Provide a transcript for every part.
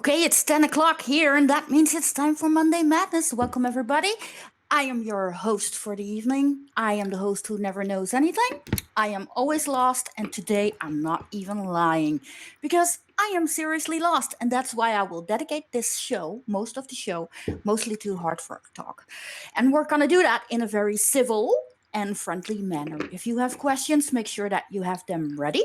Okay, it's 10 o'clock here, and that means it's time for Monday Madness. Welcome, everybody. I am your host for the evening. I am the host who never knows anything. I am always lost, and today I'm not even lying because I am seriously lost, and that's why I will dedicate this show, most of the show, mostly to hard work talk. And we're going to do that in a very civil and friendly manner. If you have questions, make sure that you have them ready.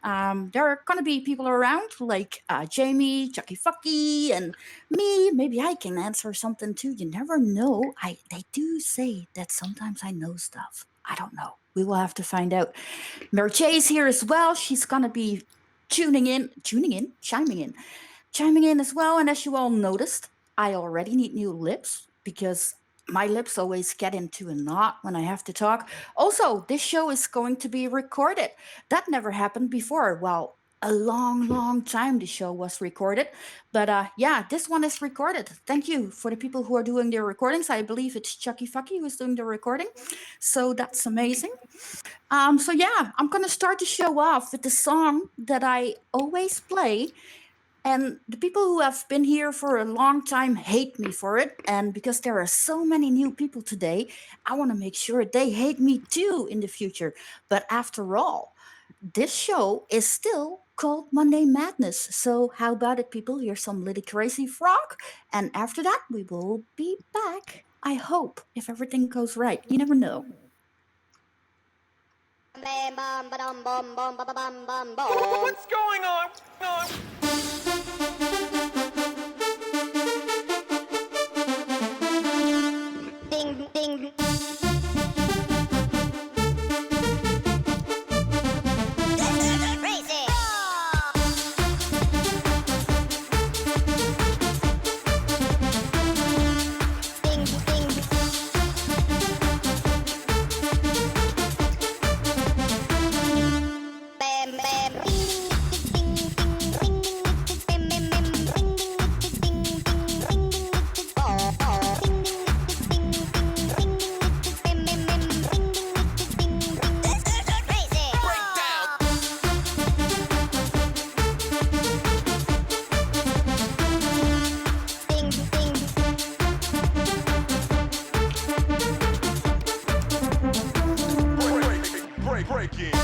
There are going to be people around like Jamie, Chucky Fucky, and me. Maybe I can answer something too. You never know. They do say that sometimes I know stuff. I don't know. We will have to find out. Mary J's here as well. She's going to be chiming in as well. And as you all noticed, I already need new lips because my lips always get into a knot when I have to talk. Also, this show is going to be recorded. That never happened before. Well, a long, long time the show was recorded. But yeah, this one is recorded. Thank you for the people who are doing their recordings. I believe it's Chucky Fucky who's doing the recording. So that's amazing. So yeah, I'm going to start the show off with the song that I always play, and the people who have been here for a long time hate me for it. And because there are so many new people today, I want to make sure they hate me too in the future. But after all, this show is still called Monday Madness. So how about it, people? Here's some Little Crazy Frog. And after that, we will be back. I hope, if everything goes right. You never know. What's going on? Ding, ding. Crazy. Ding, ding. Bam, bam. Ding, ding, ding, ring, bim, bim, bim, ring, ding, ding, ding, ring, oh, oh, ding, ding, ding, ring, bim, bim, bim, ring, ding, ding, crazy. Breakdown. Ding, ding. Break it.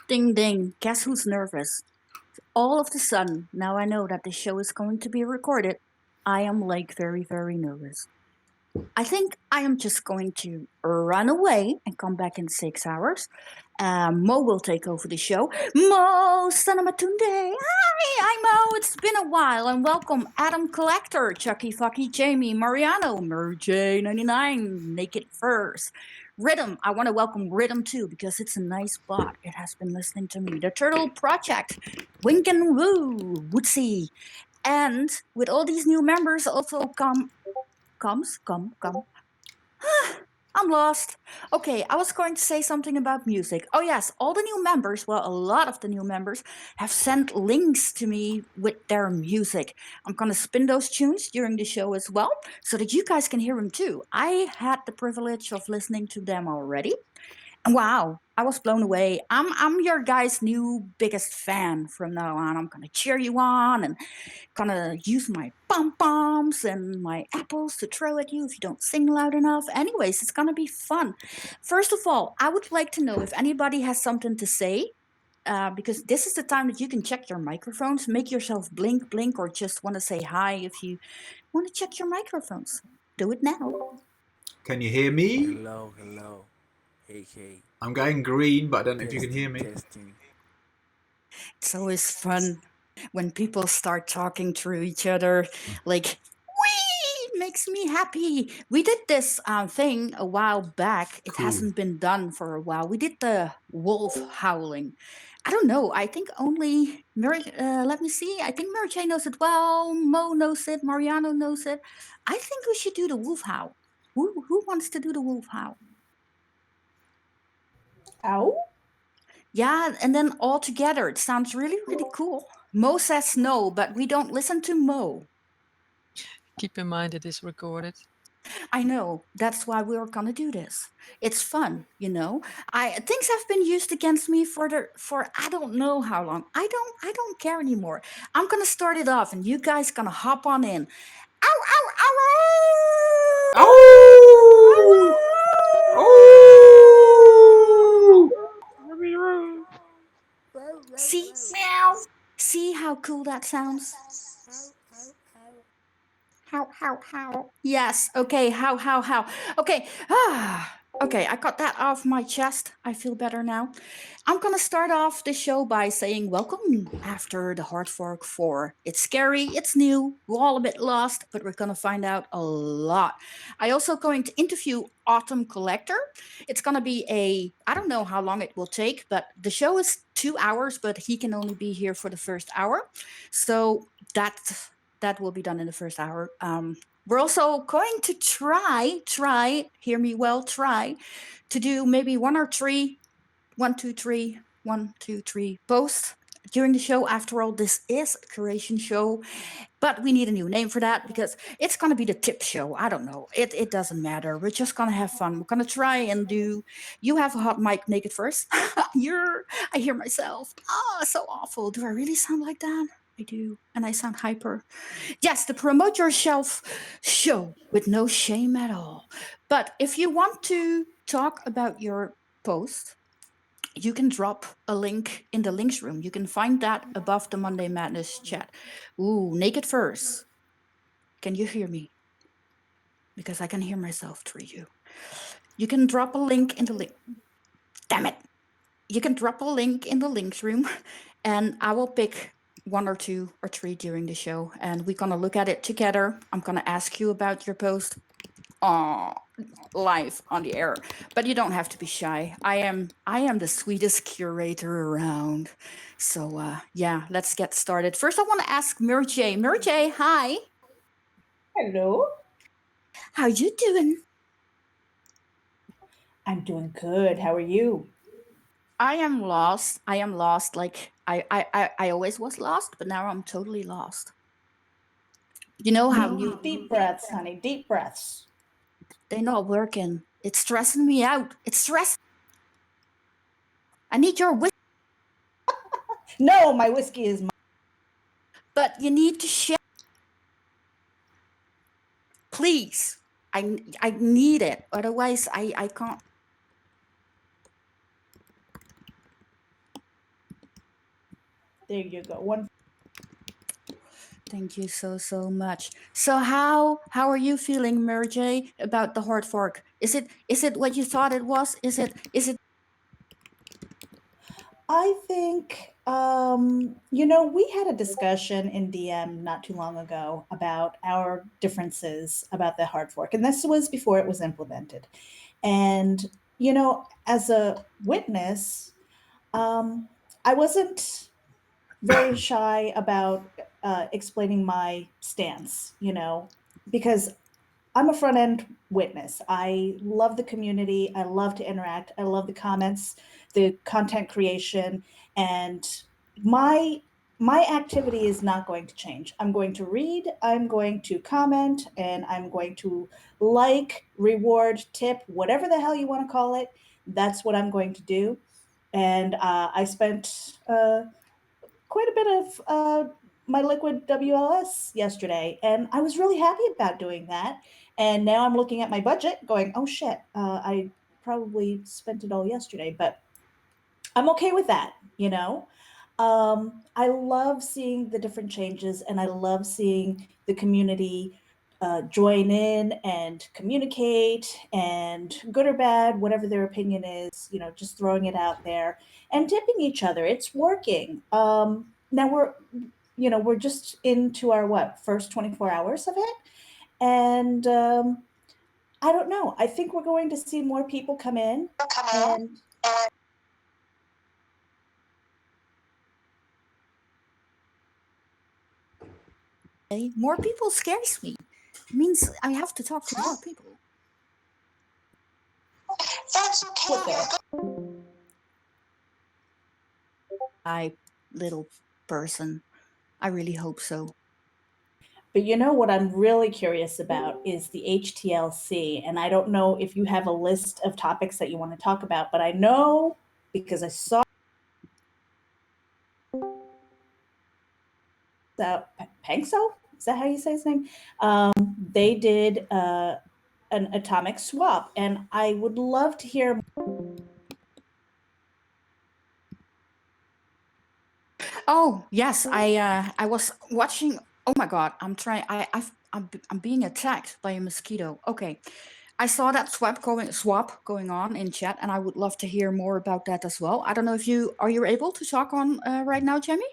Ding ding. Guess who's nervous? All of the sudden, now I know that the show is going to be recorded, I am like very, very nervous. I think I am just going to run away and come back in 6 hours. Mo will take over the show. Mo Sanamatunde. Hi, I'm Mo. It's been a while, and welcome Adam Collector, Chucky Fucky, Jamie, Mariano, MerJ99, Naked Furs. Rhythm, I want to welcome Rhythm too because it's a nice bot. It has been listening to me. The Turtle Project, Wink and Woo, Woodsy. And with all these new members also come. I'm lost. Okay, I was going to say something about music. Oh, yes, all the new members, well, a lot of the new members, have sent links to me with their music. I'm going to spin those tunes during the show as well so that you guys can hear them too. I had the privilege of listening to them already. And wow, I was blown away. I'm your guys' new biggest fan from now on. I'm going to cheer you on and gonna use my pom poms and my apples to throw at you if you don't sing loud enough. Anyways, it's gonna be fun. First of all, I would like to know if anybody has something to say. Because this is the time that you can check your microphones, make yourself blink, blink, or just want to say hi if you want to check your microphones. Do it now. Can you hear me? Hello, hello. Hey. I'm going green, but I don't know if you can hear me. Testing. It's always fun when people start talking through each other, like, wee, makes me happy. We did this thing a while back. It Cool. hasn't been done for a while. We did the wolf howling. I don't know. I think only Mary. Let me see. I think Mary Jane knows it well. Mo knows it. Mariano knows it. I think we should do the wolf howl. Who wants to do the wolf howl? Ow? Yeah, and then all together. It sounds really, really cool. Mo says no, but we don't listen to Mo. Keep in mind it is recorded. I know. That's why we're gonna do this. It's fun, you know. Things have been used against me for I don't know how long. I don't care anymore. I'm gonna start it off, and you guys gonna hop on in. Ow! Ow! Ow! Ow! Oh! Oh! See? Meow. See how cool that sounds? How. Yes, okay, how. Okay, okay, I got that off my chest. I feel better now. I'm gonna start off the show by saying welcome after the Hard Fork 4. It's scary, it's new, we're all a bit lost, but we're gonna find out a lot. I also going to interview Autumn Collector. It's gonna be I don't know how long it will take, but the show is 2 hours, but he can only be here for the first hour. So that will be done in the first hour. We're also going to try, hear me well, try to do maybe 1 or 3, 1, 2, 3, 1, 2, 3 posts during the show. After all, this is a curation show, but we need a new name for that because it's going to be the tip show. I don't know. It doesn't matter. We're just going to have fun. We're going to try and do, you have a hot mic, naked first. I hear myself. Oh, so awful. Do I really sound like that? I do. And I sound hyper. Yes, the Promote Yourself show with no shame at all. But if you want to talk about your post, you can drop a link in the links room. You can find that above the Monday Madness chat. Ooh, naked first. Can you hear me? Because I can hear myself through you. You can drop a link in the link. Damn it. You can drop a link in the links room and I will pick 1 or 2 or 3 during the show and we're gonna look at it together. I'm gonna ask you about your post live on the air, but you don't have to be shy. I am the sweetest curator around. So yeah, let's get started. First, I want to ask Mary J. Mary J, hi. Hello. How you doing? I'm doing good. How are you? I am lost. Like I always was lost, but now I'm totally lost. You know how you Deep breaths, honey. Deep breaths. they're not working. It's stressing me out. It's stress. I need your whiskey. No, my whiskey is But you need to share. Please. I need it. Otherwise I can't. There you go. One. Thank you so much. So how are you feeling, Mary J, about the hard fork? Is it what you thought it was? Is it I think, we had a discussion in DM not too long ago about our differences about the hard fork, and this was before it was implemented. And, as a witness, I wasn't very shy about explaining my stance, because I'm a front end witness. I love the community. I love to interact. I love the comments, the content creation, and my my activity is not going to change. I'm going to read, I'm going to comment, and I'm going to like, reward, tip, whatever the hell you want to call it. That's what I'm going to do. And I spent quite a bit of my liquid WLS yesterday, and I was really happy about doing that. And now I'm looking at my budget, going, "Oh shit, I probably spent it all yesterday," but I'm okay with that, I love seeing the different changes, and I love seeing the community join in and communicate, and good or bad, whatever their opinion is, just throwing it out there and tipping each other. It's working. Now we're just into our first 24 hours of it, and I don't know. I think we're going to see more people come in, and more people scares me? It means I have to talk to more people. with it. I little person. I really hope so. But what I'm really curious about is the HTLC. And I don't know if you have a list of topics that you want to talk about, but I know because I saw that Pankso, is that how you say his name? They did an atomic swap. And I would love to hear. Oh yes, I was watching. Oh my god, I'm trying. I'm being attacked by a mosquito. Okay, I saw that swap going on in chat, and I would love to hear more about that as well. I don't know if you able to talk on right now, Jamie?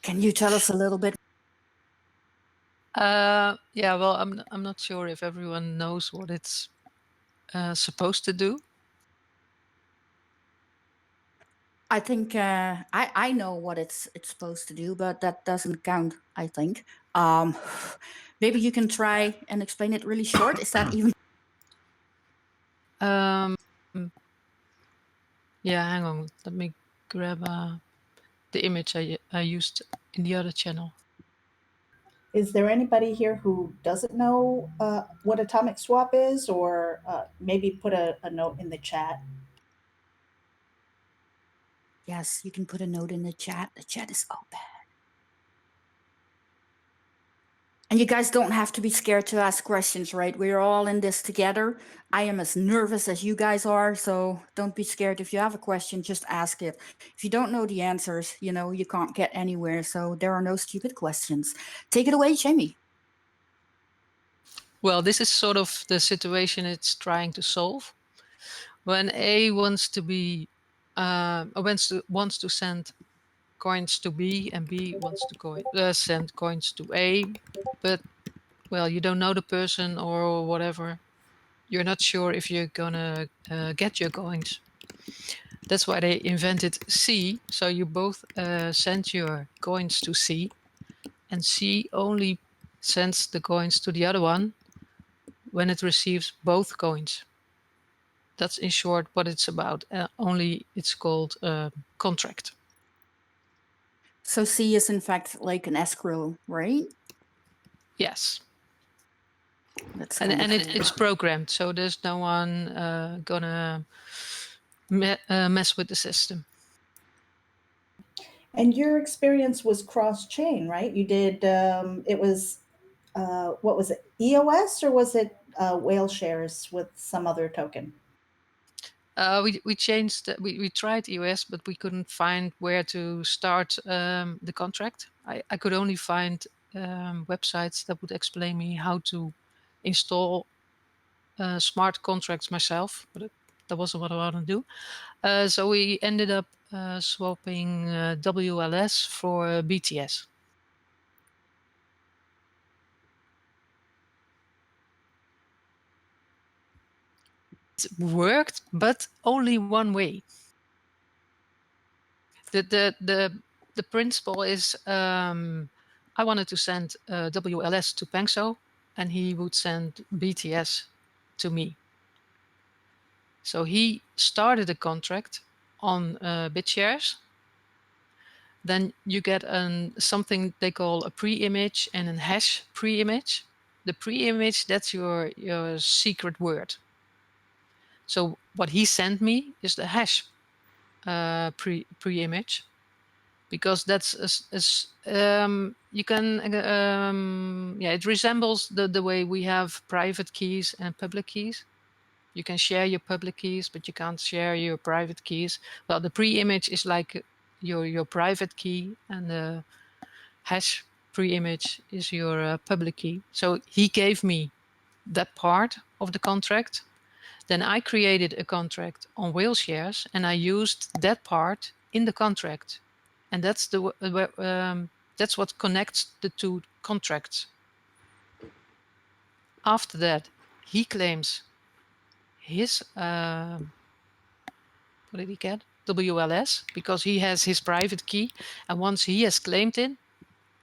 Can you tell us a little bit? Yeah, well, I'm not sure if everyone knows what it's supposed to do. I think I know what it's supposed to do, but that doesn't count. I think. Maybe you can try and explain it really short. Is that even? Um, yeah, hang on. Let me grab the image I used in the other channel. Is there anybody here who doesn't know what atomic swap is, or maybe put a note in the chat? Yes, you can put a note in the chat. The chat is open. And you guys don't have to be scared to ask questions, right? We're all in this together. I am as nervous as you guys are, so don't be scared. If you have a question, just ask it. If you don't know the answers, you can't get anywhere, so there are no stupid questions. Take it away, Jamie. Well, this is sort of the situation it's trying to solve. When A wants to be wants to send coins to B, and B wants to send coins to A, but well, you don't know the person or whatever. You're not sure if you're gonna get your coins. That's why they invented C. So you both send your coins to C, and C only sends the coins to the other one when it receives both coins. That's in short what it's about. Only it's called contract. So C is in fact like an escrow, right? Yes. That's And kind of it's programmed, so there's no one gonna mess with the system. And your experience was cross chain, right? You did, it was, what was it, EOS, or was it Whaleshares with some other token? We changed. We tried EOS, but we couldn't find where to start the contract. I could only find websites that would explain me how to install smart contracts myself, but that wasn't what I wanted to do. So we ended up swapping WLS for BTS. It worked, but only one way. The principle is I wanted to send WLS to Pengso, and he would send BTS to me. So he started a contract on BitShares. Then you get something they call a pre-image and a hash pre-image. The pre-image, that's your secret word. So what he sent me is the hash pre-image, because that's you can it resembles the way we have private keys and public keys. You can share your public keys, but you can't share your private keys. Well, the pre-image is like your private key, and the hash pre-image is your public key. So he gave me that part of the contract. Then I created a contract on Whaleshares, and I used that part in the contract, and that's that's what connects the two contracts. After that, he claims his what did he get? WLS, because he has his private key, and once he has claimed it,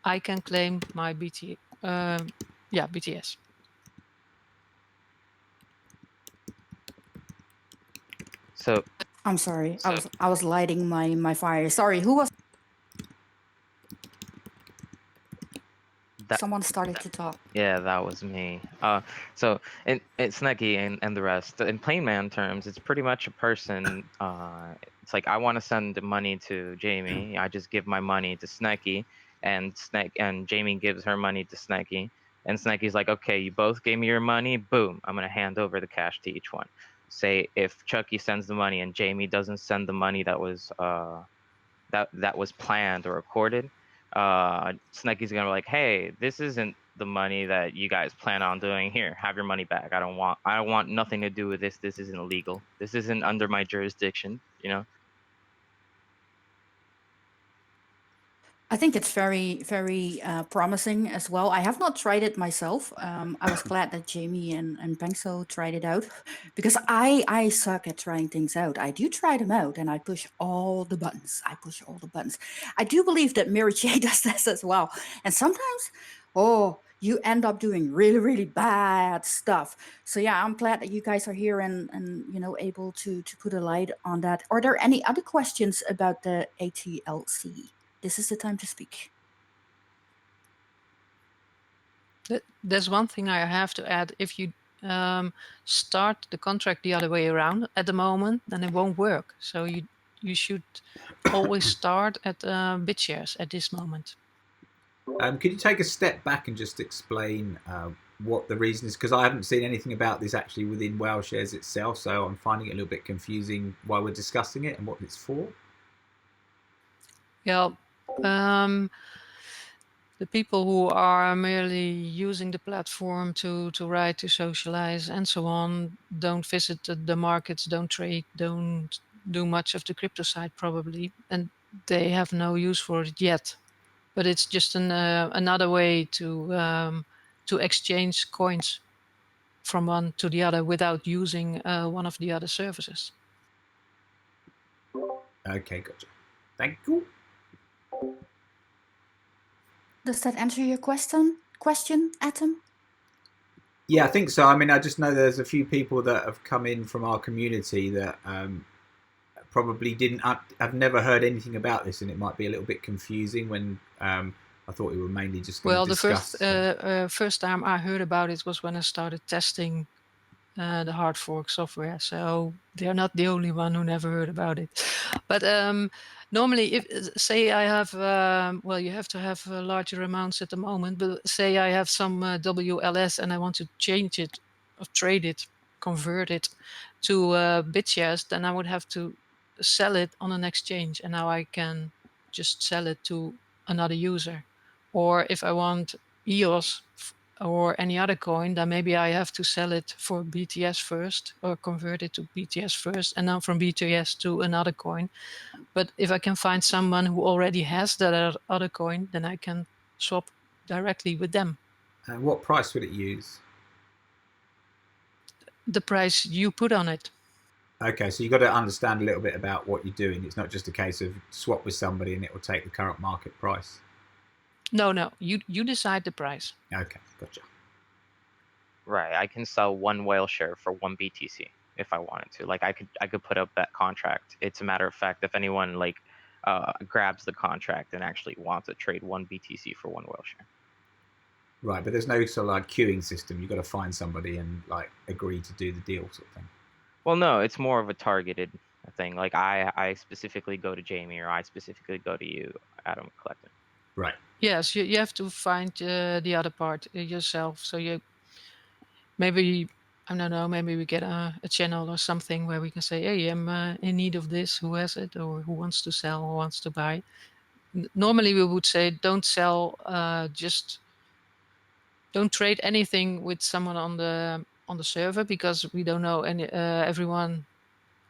I can claim my BTS. So I'm sorry. I was lighting my fire. Sorry, who was? that Someone started to talk. Yeah, that was me. So it's Sneeky and the rest. In plain terms, it's pretty much a person. It's like I want to send money to Jamie. I just give my money to Sneeky, and Jamie gives her money to Sneeky, and Sneeky's like, okay, you both gave me your money. Boom, I'm gonna hand over the cash to each one. Say if Chucky sends the money and Jamie doesn't send the money that was that was planned or recorded, Sneaky's gonna be like, hey, this isn't the money that you guys plan on doing. Here, have your money back. I don't want nothing to do with this. This isn't illegal. This isn't under my jurisdiction, you know? I think it's very, very promising as well. I have not tried it myself. I was glad that Jamie and Pengso tried it out because I suck at trying things out. I do try them out and I push all the buttons. I do believe that Mary J does this as well. And sometimes, oh, you end up doing really, really bad stuff. So yeah, I'm glad that you guys are here and able to put a light on that. Are there any other questions about the ATLC? This is the time to speak. There's one thing I have to add. If you start the contract the other way around at the moment, then it won't work. So you should always start at BitShares at this moment. Could you take a step back and just explain what the reason is? Because I haven't seen anything about this actually within Whaleshares itself, so I'm finding it a little bit confusing why we're discussing it and what it's for. Yeah. The people who are merely using the platform to write, to socialize, and so on, don't visit the markets, don't trade, don't do much of the crypto side probably, and they have no use for it yet. But it's just another way to exchange coins from one to the other without using one of the other services. Okay, gotcha. Thank you. Does that answer your question, Atom? Yeah, I think so. I mean, I just know there's a few people that have come in from our community that probably have never heard anything about this, and it might be a little bit confusing when I thought we were mainly just going to discuss. The first time I heard about it was when I started testing the hard fork software. So they're not the only one who never heard about it. But normally, if say I have, you have to have larger amounts at the moment. But say I have some WLS and I want to change it or trade it. convert it to BitShares, then I would have to sell it on an exchange, and now I can just sell it to another user. Or if I want EOS or any other coin, then maybe I have to sell it for BTS first, or convert it to BTS first, and then from BTS to another coin. But if I can find someone who already has that other coin, then I can swap directly with them. What price would it use? The price you put on it. Okay, so you've got to understand a little bit about what you're doing. It's not just a case of swap with somebody and it will take the current market price. No, you decide the price. Okay, gotcha. Right. I can sell one whale share for 1 BTC if I wanted to. Like I could put up that contract. It's a matter of fact, if anyone like grabs the contract and actually wants to trade 1 BTC for 1 whale share. Right, but there's no sort of like queuing system. You've got to find somebody and like agree to do the deal sort of thing. Well, no, it's more of a targeted thing. Like I specifically go to Jamie, or I specifically go to you, Adam Collector. Right. Yes, you have to find the other part yourself. So you maybe, I don't know, maybe we get a channel or something where we can say, hey, I'm in need of this. Who has it, or who wants to sell, or wants to buy? Normally we would say don't sell, just don't trade anything with someone on the server, because we don't know everyone,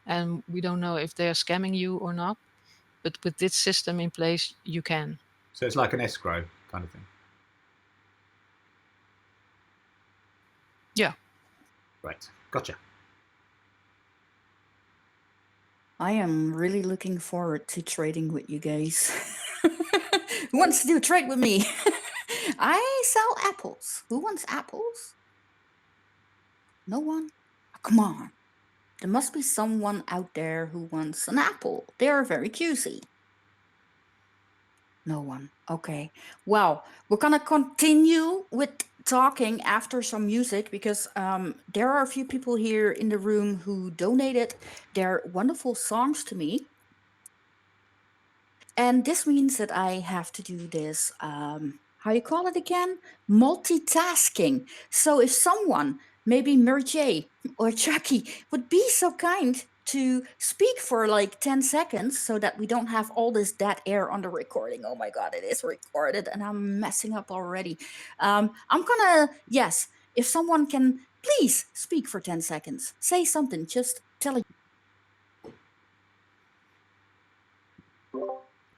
and we don't know if they're scamming you or not. But with this system in place, you can. So it's like an escrow kind of thing. Yeah. Right. Gotcha. I am really looking forward to trading with you guys. Who wants to do a trade with me? I sell apples. Who wants apples? No one? Oh, come on. There must be someone out there who wants an apple. They are very juicy. No one. Okay. Well, we're gonna continue with talking after some music, because there are a few people here in the room who donated their wonderful songs to me. And this means that I have to do this, how you call it again? Multitasking. So if someone, maybe Mary J or Chucky, would be so kind to speak for like 10 seconds so that we don't have all this dead air on the recording. Oh my God, it is recorded and I'm messing up already. I'm gonna, yes, if someone can please speak for 10 seconds, say something, just tell it.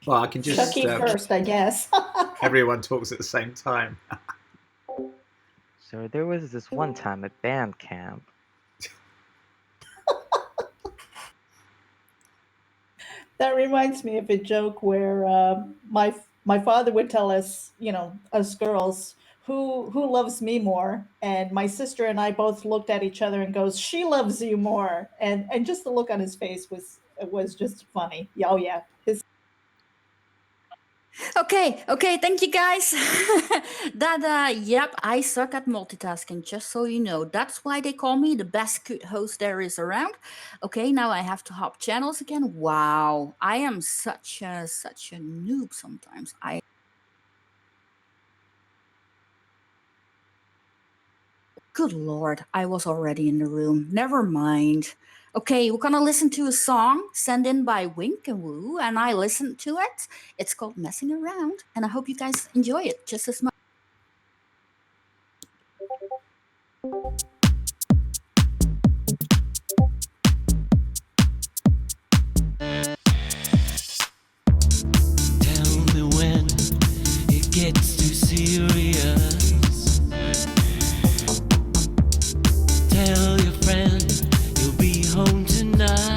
Well, I can just Chucky first, I guess. everyone talks at the same time. So there was this one time at band camp. That reminds me of a joke where my father would tell us, us girls, who loves me more, and my sister and I both looked at each other and goes, she loves you more, and just the look on his face was just funny. Oh yeah, his. Okay, thank you guys. Yep, I suck at multitasking, just so you know. That's why they call me the best good host there is around. Okay, now I have to hop channels again. Wow, I am such a noob sometimes. Good Lord, I was already in the room. Never mind. Okay, we're gonna listen to a song sent in by Wink and Woo, and I listened to it. It's called Messing Around, and I hope you guys enjoy it just as much. Tell me when it gets too serious. Tell your friend you'll be home tonight.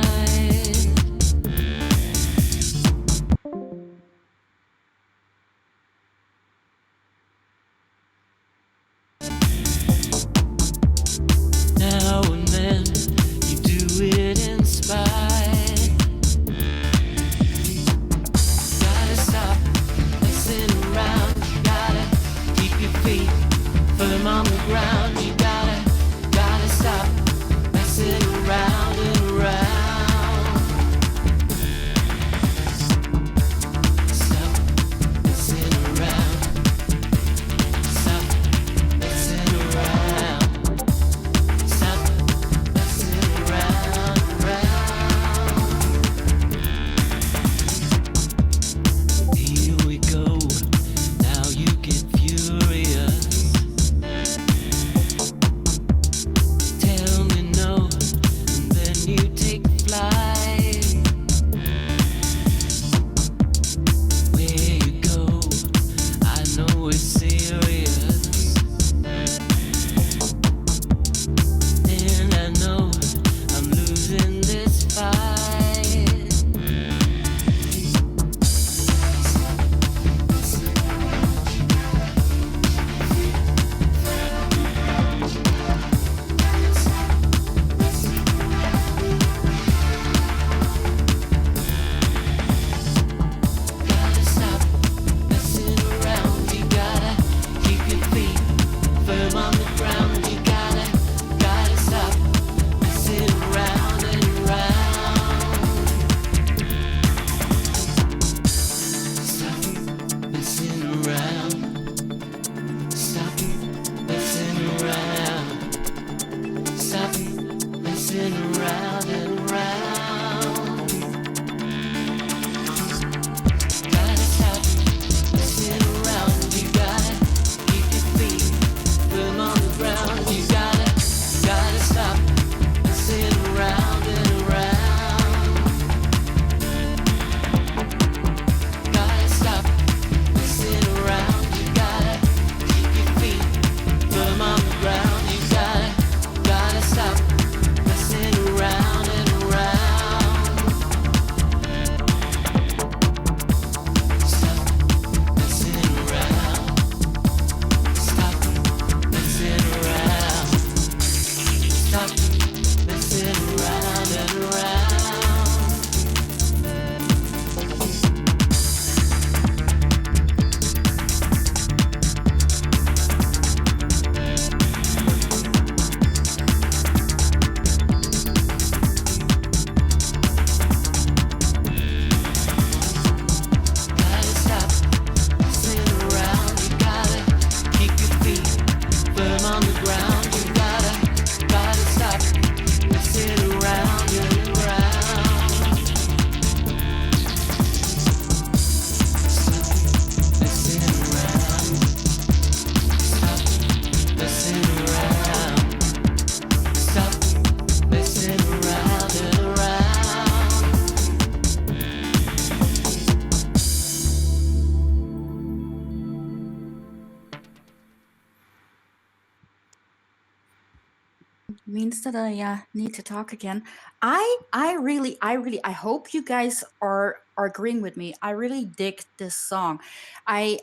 means that I need to talk again. I hope you guys are agreeing with me. I really dig this song. I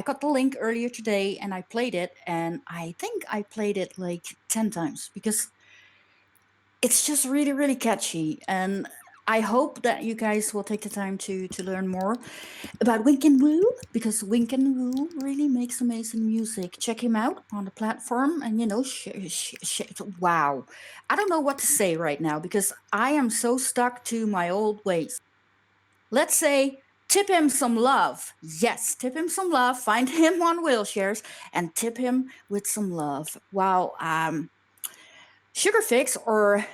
got the link earlier today and I played it, and I think I played it like 10 times because it's just really really catchy, and I hope that you guys will take the time to learn more about Wink and Woo, because Wink and Woo really makes amazing music. Check him out on the platform, and wow, I don't know what to say right now because I am so stuck to my old ways. Let's say tip him some love. Yes, tip him some love. Find him on Whaleshares and tip him with some love. Wow. Sugarfix or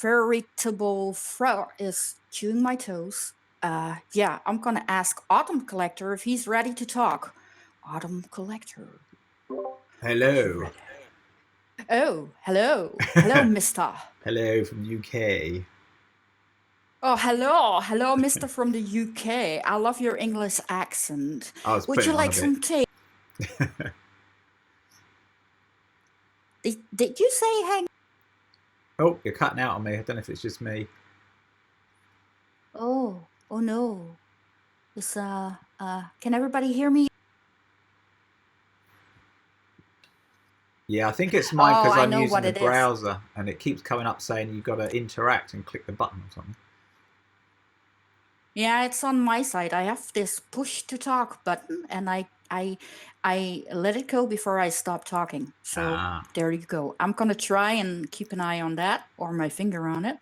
veritable fro is chewing my toes. Yeah, I'm gonna ask Autumn Collector if he's ready to talk. Autumn Collector. Hello. Oh, hello. Hello, Mister. Hello from the UK. Oh, hello, Mister from the UK. I love your English accent. I was Would you putting on a like bit. some tea? Did you say hang? Oh, you're cutting out on me. I don't know if it's just me. Oh no. Is can everybody hear me? Yeah, I think it's mine Oh, because I I'm know using what the it is. browser and it keeps coming up saying you've got to interact and click the button or something. Yeah, it's on my side. I have this push to talk button, and I let it go before I stop talking. So there you go. I'm gonna try and keep an eye on that, or my finger on it.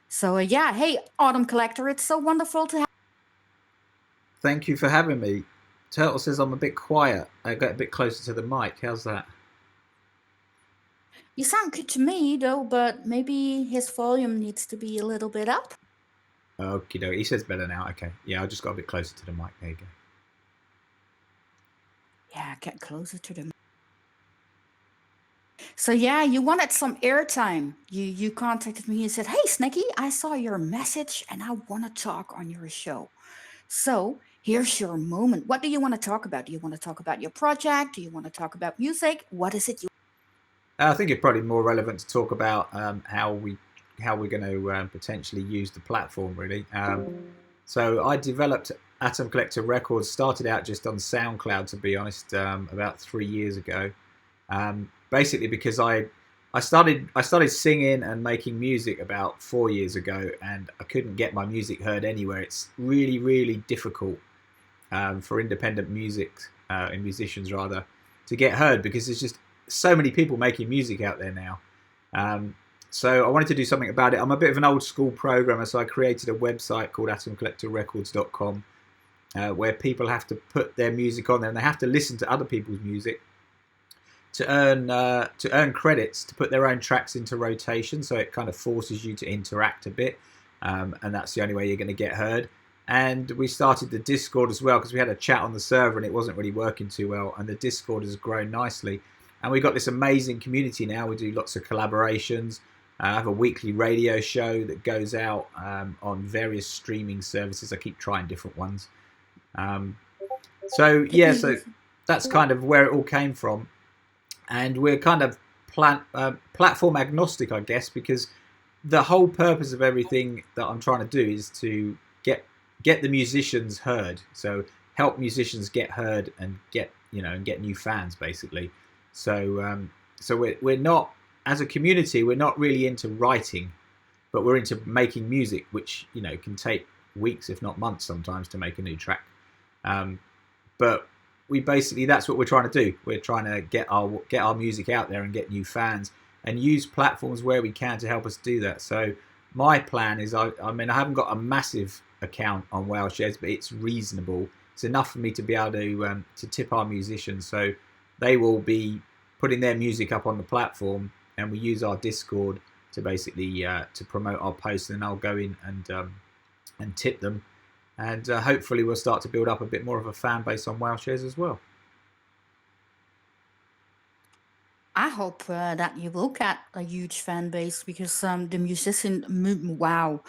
So yeah, hey, Autumn Collector, it's so wonderful to have. Thank you for having me. Turtle says I'm a bit quiet. I get a bit closer to the mic. How's that? You sound good to me, though, but maybe his volume needs to be a little bit up. Okie dokie. He says better now. Okay. Yeah, I just got a bit closer to the mic. There you go. Yeah, get closer to the. So yeah, you wanted some airtime. You contacted me and said, "Hey, Sneeky, I saw your message and I want to talk on your show." So here's your moment. What do you want to talk about? Do you want to talk about your project? Do you want to talk about music? What is it you? I think it's probably more relevant to talk about how we're going to potentially use the platform. Really. So I developed Atom Collector Records. Started out just on SoundCloud, to be honest, about 3 years ago. Basically, because I started singing and making music about 4 years ago, and I couldn't get my music heard anywhere. It's really, really difficult for independent music and musicians rather to get heard because there's just so many people making music out there now. So I wanted to do something about it. I'm a bit of an old school programmer, so I created a website called atomcollectorrecords.com where people have to put their music on there and they have to listen to other people's music to earn credits to put their own tracks into rotation. So it kind of forces you to interact a bit, and that's the only way you're going to get heard. And we started the Discord as well because we had a chat on the server and it wasn't really working too well. And the Discord has grown nicely, and we've got this amazing community now. We do lots of collaborations. I have a weekly radio show that goes out on various streaming services. I keep trying different ones. So that's kind of where it all came from. And we're kind of platform agnostic, I guess, because the whole purpose of everything that I'm trying to do is to get the musicians heard. So help musicians get heard and get new fans, basically. So we're not, as a community, we're not really into writing, but we're into making music, which can take weeks, if not months, sometimes to make a new track. But we basically, that's what we're trying to do. We're trying to get our music out there and get new fans and use platforms where we can to help us do that. So my plan is, I haven't got a massive account on Whaleshares, but it's reasonable. It's enough for me to be able to tip our musicians. So they will be putting their music up on the platform, and we use our Discord to basically to promote our posts. And I'll go in and tip them. And hopefully we'll start to build up a bit more of a fan base on Whaleshares as well. I hope that you will get a huge fan base because the musician. Wow.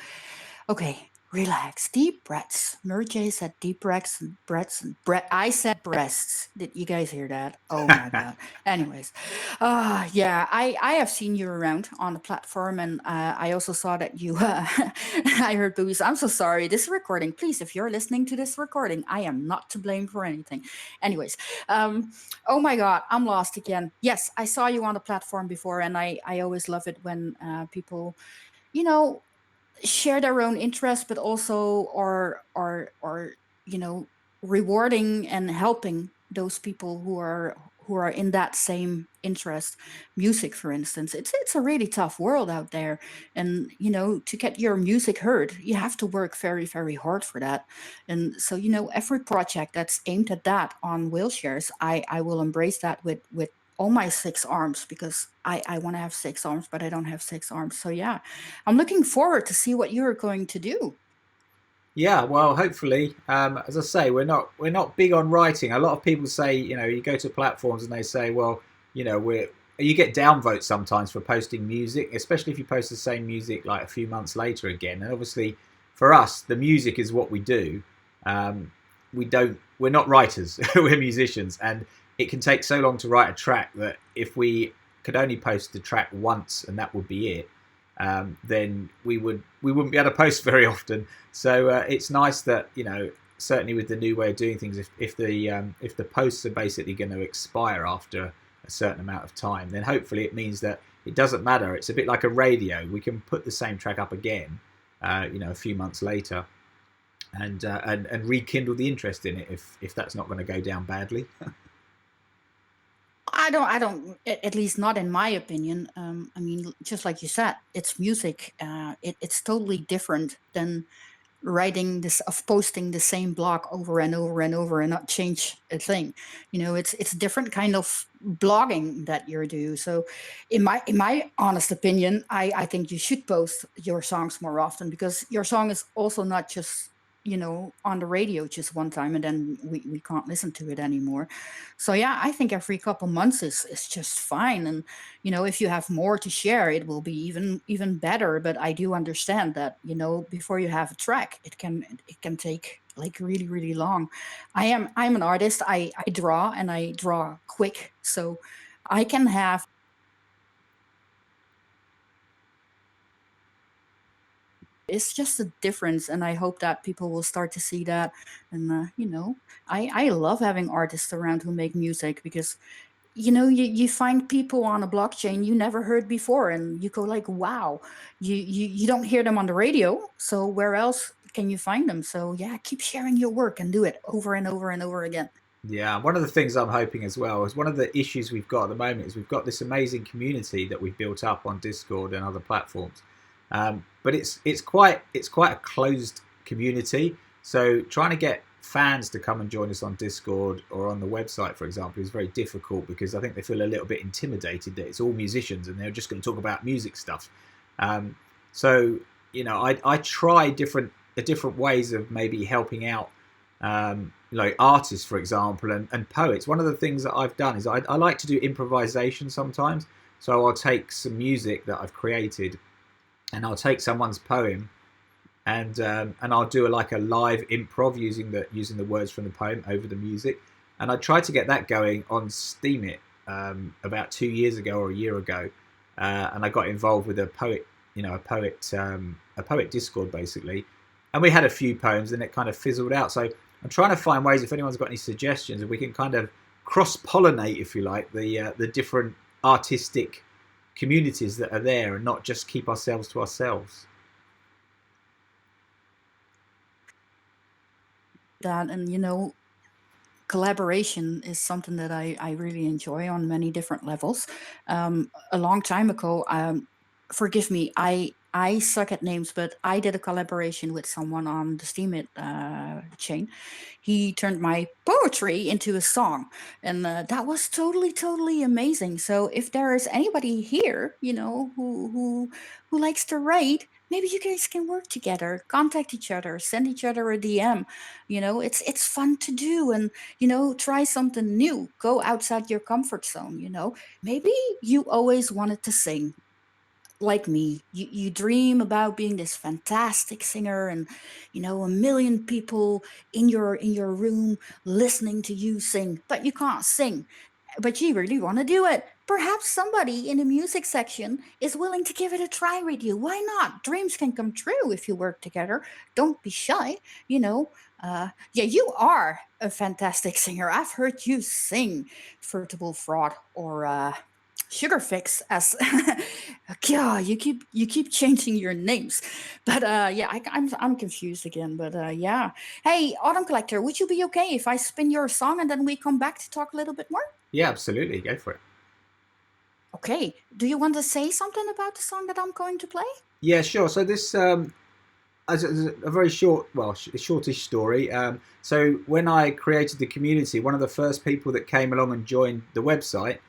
Okay, Relax, deep breaths. Merjay said deep breaths and breaths and breath. I said breasts. Did you guys hear that? Oh my god. Anyways, yeah, I have seen you around on the platform, and I also saw that you. I heard boobies. I'm so sorry. This recording, please, if you're listening to this recording, I am not to blame for anything. Anyways, oh my god, I'm lost again. Yes, I saw you on the platform before, and I always love it when people, you know, share their own interests, but also are you know, rewarding and helping those people who are in that same interest. Music, for instance, it's a really tough world out there, and you know, to get your music heard, you have to work very very hard for that. And so, you know, every project that's aimed at that on Whaleshares, I will embrace that with all my 6 arms, because I want to have 6 arms, but I don't have 6 arms. So yeah, I'm looking forward to see what you're going to do. Yeah, well, hopefully, as I say, we're not big on writing. A lot of people say, you know, you go to platforms and they say, well, you know, you get downvotes sometimes for posting music, especially if you post the same music like a few months later again. And obviously, for us, the music is what we do. We're not writers, we're musicians, and it can take so long to write a track that if we could only post the track once and that would be it, then we wouldn't be able to post very often. So it's nice that, you know, certainly with the new way of doing things, if the posts are basically going to expire after a certain amount of time, then hopefully it means that it doesn't matter. It's a bit like a radio. We can put the same track up again, you know, a few months later, and rekindle the interest in it if that's not going to go down badly. I don't, at least not in my opinion. I mean, just like you said, it's music. It's totally different than writing this, of posting the same block over and over and over and not change a thing. You know, it's a different kind of blogging that you do. So in my honest opinion, I think you should post your songs more often, because your song is also not just, you know, on the radio just one time and then we can't listen to it anymore. So yeah, I think every couple months is just fine. And you know, if you have more to share, it will be even better. But I do understand that, you know, before you have a track, it can take like really really long. I'm an artist. I draw, and I draw quick, so I can have, it's just a difference, and I hope that people will start to see that. And you know, I love having artists around who make music, because you know, you find people on a blockchain you never heard before, and you go like, wow, you don't hear them on the radio, so where else can you find them? So yeah, keep sharing your work and do it over and over and over again. Yeah, one of the things I'm hoping as well is one of the issues we've got at the moment is we've got this amazing community that we've built up on Discord and other platforms, but it's quite a closed community. So trying to get fans to come and join us on Discord or on the website, for example, is very difficult, because I think they feel a little bit intimidated that it's all musicians and they're just going to talk about music stuff. Um, so you know, I try different ways of maybe helping out, like artists, for example, and poets. One of the things that I've done is I like to do improvisation sometimes. So I'll take some music that I've created, and I'll take someone's poem, and I'll do like a live improv using the words from the poem over the music. And I tried to get that going on Steemit about 2 years ago or a year ago, and I got involved with a poet, you know, a poet Discord basically, and we had a few poems, and it kind of fizzled out. So I'm trying to find ways, if anyone's got any suggestions, if we can kind of cross pollinate, if you like, the different artistic communities that are there, and not just keep ourselves to ourselves. That, and you know, collaboration is something that I really enjoy on many different levels. A long time ago, forgive me, I suck at names, but I did a collaboration with someone on the Steemit chain. He turned my poetry into a song, and that was totally totally amazing. So if there is anybody here, you know, who likes to write, maybe you guys can work together, contact each other, send each other a DM. You know, it's fun to do, and you know, try something new, go outside your comfort zone. You know, maybe you always wanted to sing, like me, you dream about being this fantastic singer, and a million people in your room listening to you sing, but you can't sing, but you really want to do it. Perhaps somebody in the music section is willing to give it a try with you. Why not? Dreams can come true if you work together. Don't be shy. Yeah, you are a fantastic singer. I've heard you sing Vertable Fraud or Sugar Fix as yeah, you keep changing your names, but yeah, I'm confused again. But yeah, hey, Autumn Collector, would you be okay if I spin your song and then we come back to talk a little bit more? Yeah, absolutely. Go for it. Okay. Do you want to say something about the song that I'm going to play? Yeah, sure. So this as a very short, well, shortish story. So when I created the community, one of the first people that came along and joined the website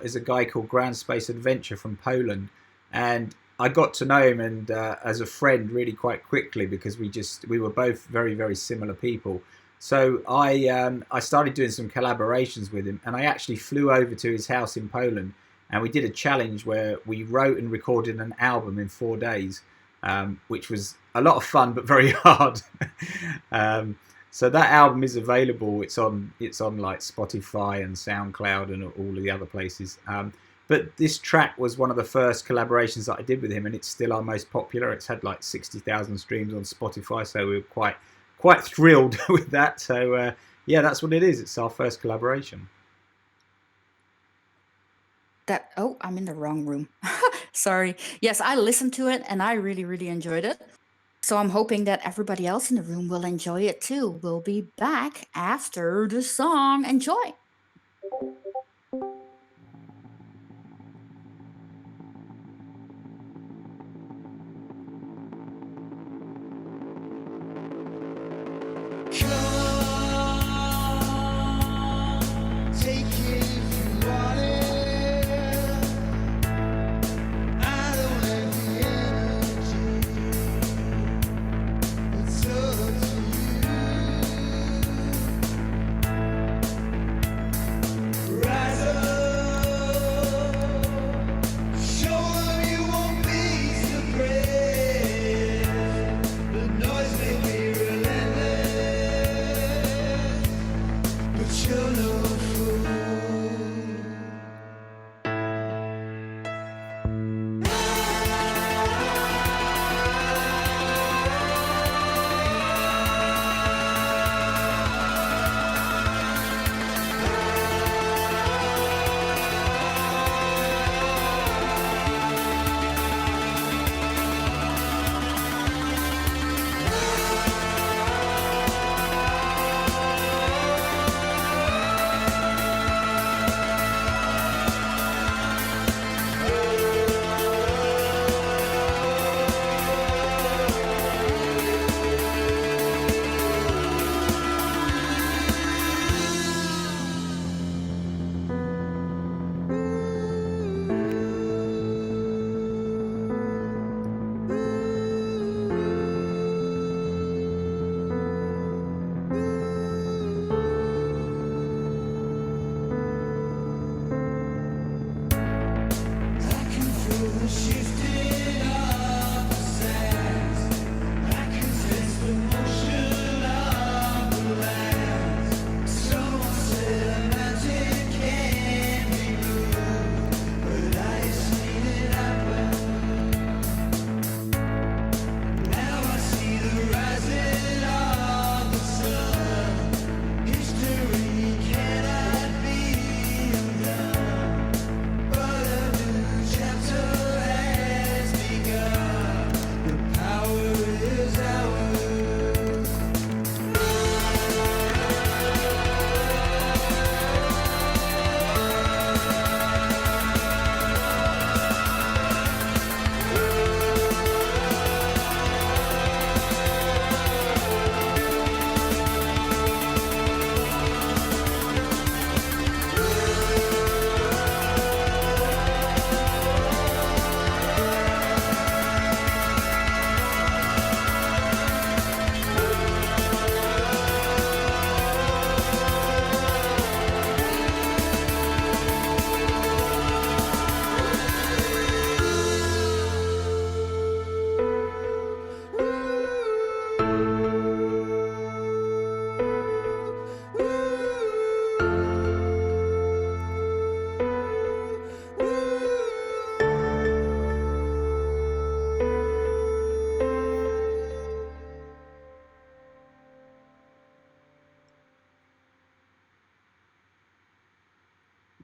is a guy called Grand Space Adventure from Poland, and I got to know him and as a friend really quite quickly because we were both very, very similar people. So I started doing some collaborations with him, and I actually flew over to his house in Poland, and we did a challenge where we wrote and recorded an album in 4 days, which was a lot of fun but very hard. So that album is available. It's on like Spotify and SoundCloud and all of the other places. But this track was one of the first collaborations that I did with him, and it's still our most popular. It's had like 60,000 streams on Spotify, so we're quite thrilled with that. So yeah, that's what it is. It's our first collaboration. Oh, I'm in the wrong room. Sorry. Yes, I listened to it and I really, really enjoyed it. So I'm hoping that everybody else in the room will enjoy it too. We'll be back after the song. Enjoy. Take it if you want it. I don't have the energy. It's up to you. Rise up.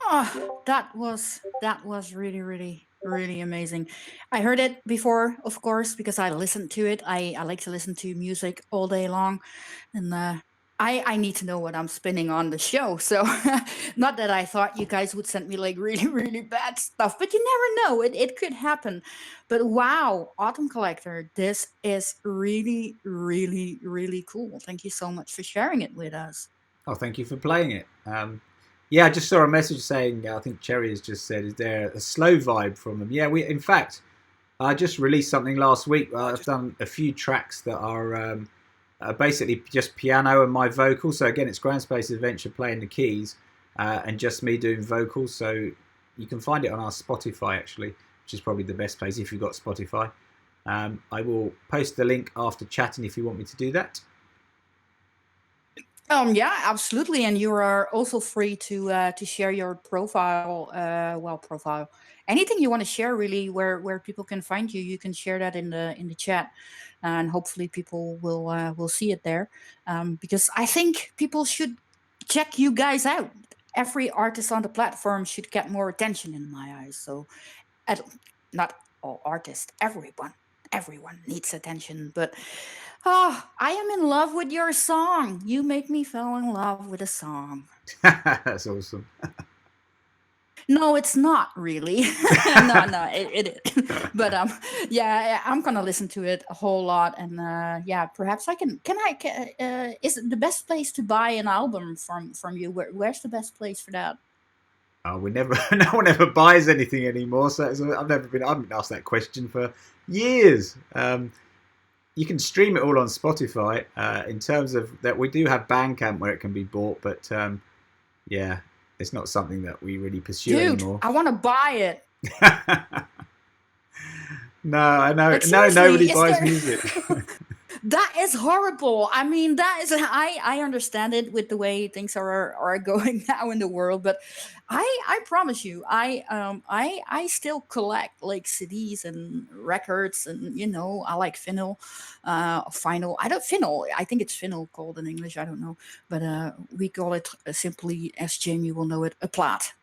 Oh, that was really, really, really amazing. I heard it before, of course, because I listened to it. I like to listen to music all day long, and I need to know what I'm spinning on the show. So, not that I thought you guys would send me like really, really bad stuff, but you never know. It could happen. But wow, Autumn Collector, this is really, really, really cool. Thank you so much for sharing it with us. Oh, thank you for playing it. Yeah, I just saw a message saying, I think Cherry has just said, is there a slow vibe from them? Yeah, in fact, I just released something last week. I've done a few tracks that are basically just piano and my vocals. So again, it's Grand Space Adventure playing the keys and just me doing vocals. So you can find it on our Spotify, actually, which is probably the best place if you've got Spotify. I will post the link after chatting if you want me to do that. Yeah, absolutely, and you are also free to share your profile. Profile. Anything you want to share, really, where people can find you, you can share that in the chat, and hopefully people will see it there. Because I think people should check you guys out. Every artist on the platform should get more attention in my eyes. So, at, not all artists, everyone needs attention, but I am in love with your song. You make me fall in love with a song. That's awesome. No, it's not really. No, it is. But yeah, I'm gonna listen to it a whole lot, and yeah, perhaps I can. Is it the best place to buy an album from you? Where's the best place for that? We never, no one ever buys anything anymore. So I haven't been asked that question for years. You can stream it all on Spotify. In terms of that, we do have Bandcamp where it can be bought, but yeah, it's not something that we really pursue anymore. I want to buy it. No, I know. But No, nobody seriously, buys music. That is horrible. I mean, that is I understand it with the way things are going now in the world, but I promise you, I still collect like CDs and records, and I like vinyl, vinyl. I don't vinyl. I think it's vinyl called in English. I don't know, but we call it simply, as Jamie will know it, a plaat.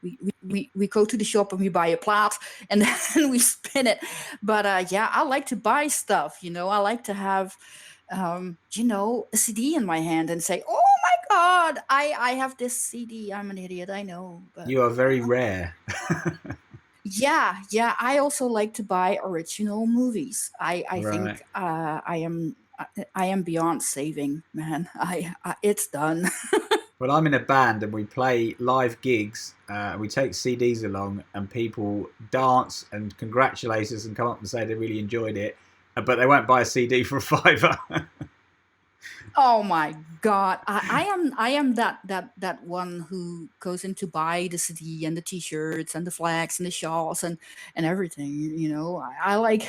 We go to the shop and we buy a plaat, and then we spin it. But yeah, I like to buy stuff. I like to have a CD in my hand and say, "Oh my God, I have this CD." I'm an idiot, I know, but You are very rare. yeah. I also like to buy original movies. I Right. think I am beyond saving, man. It's done. Well, I'm in a band and we play live gigs. We take CDs along and people dance and congratulate us and come up and say they really enjoyed it, but they won't buy a CD for $5. Oh my God, I am that one who goes in to buy the CD and the T-shirts and the flags and the shawls and everything. I like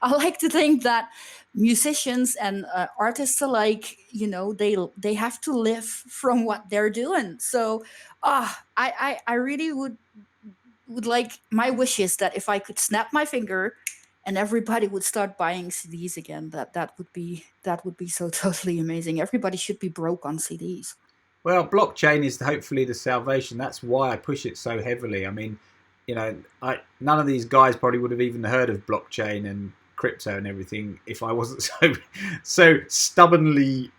I like to think that musicians and artists alike, they have to live from what they're doing. So, I really would like, my wish is that if I could snap my finger and everybody would start buying CDs again, that would be so totally amazing. Everybody should be broke on CDs. Well, blockchain is hopefully the salvation. That's why I push it so heavily. I mean, none of these guys probably would have even heard of blockchain and crypto and everything if I wasn't so stubbornly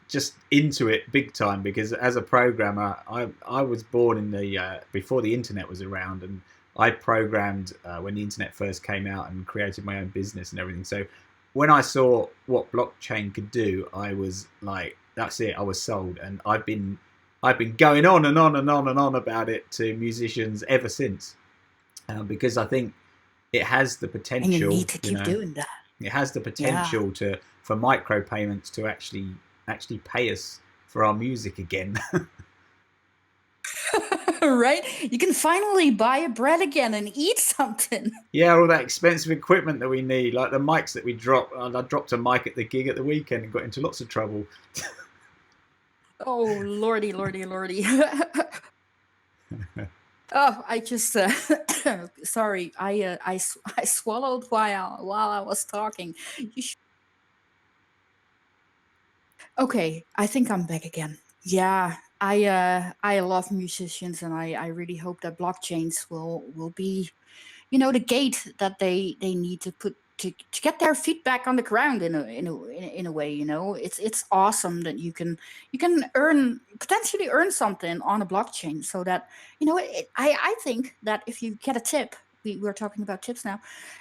just into it big time. Because as a programmer, I was born in the before the internet was around, and I programmed when the internet first came out and created my own business and everything. So when I saw what blockchain could do, I was like, that's it. I was sold, and I've been going on and on and on and on about it to musicians ever since, because I think it has the potential. And you need to keep doing that. It has the potential for micropayments to actually pay us for our music again. Right? You can finally buy a bread again and eat something. Yeah, all that expensive equipment that we need, like the mics that we drop. I dropped a mic at the gig at the weekend and got into lots of trouble. Oh, lordy. Oh, I just sorry. I swallowed while I was talking. Okay, I think I'm back again. Yeah, I love musicians, and I really hope that blockchains will be, the gate that they need to put to get their feet back on the ground in a way. It's awesome that you can potentially earn something on a blockchain, so that I think that if you get a tip, we're talking about tips now,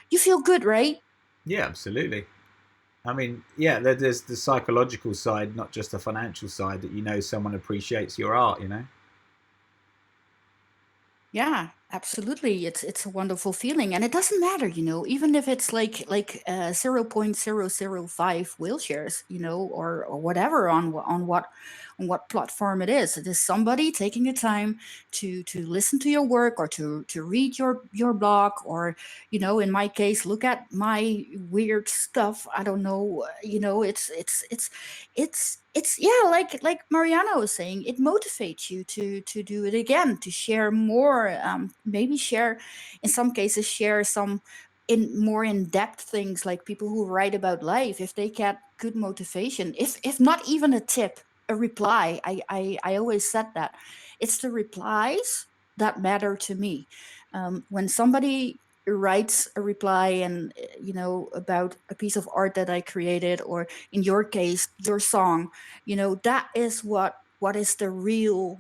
you feel good, right? Yeah, absolutely. I mean, yeah, there's the psychological side, not just the financial side, that someone appreciates your art. Yeah, absolutely. It's a wonderful feeling, and it doesn't matter, even if it's like 0.005 wheelshares, or whatever on what platform it is. It is somebody taking the time to listen to your work, or to read your blog, or in my case, look at my weird stuff. I don't know. It's yeah, like Mariana was saying, it motivates you to do it again, to share more, maybe share, in some cases, share some in-depth things, like people who write about life. If they get good motivation, if not even a tip, a reply. I always said that it's the replies that matter to me. When somebody writes a reply, and about a piece of art that I created, or in your case, your song, that is what is the real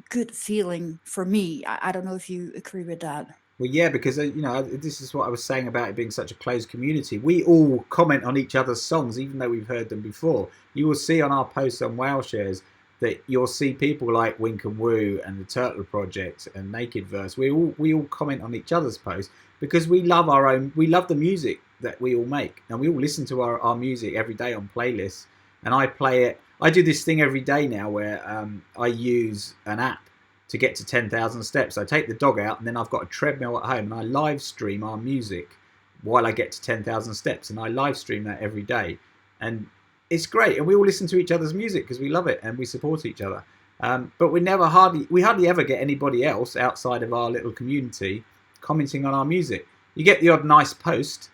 good feeling for me. I don't know if you agree with that. Well, yeah, because this is what I was saying about it being such a closed community. We all comment on each other's songs, even though we've heard them before. You will see on our posts on Whaleshares that you'll see people like Wink and Woo and the Turtle Project and Naked Verse. We all comment on each other's posts because we love we love the music that we all make, and we all listen to our music every day on playlists. And I play it. I do this thing every day now where I use an app to get to 10,000 steps. I take the dog out, and then I've got a treadmill at home, and I live stream our music while I get to 10,000 steps, and I live stream that every day. And it's great, and we all listen to each other's music because we love it and we support each other. But we hardly ever get anybody else outside of our little community commenting on our music. You get the odd nice post,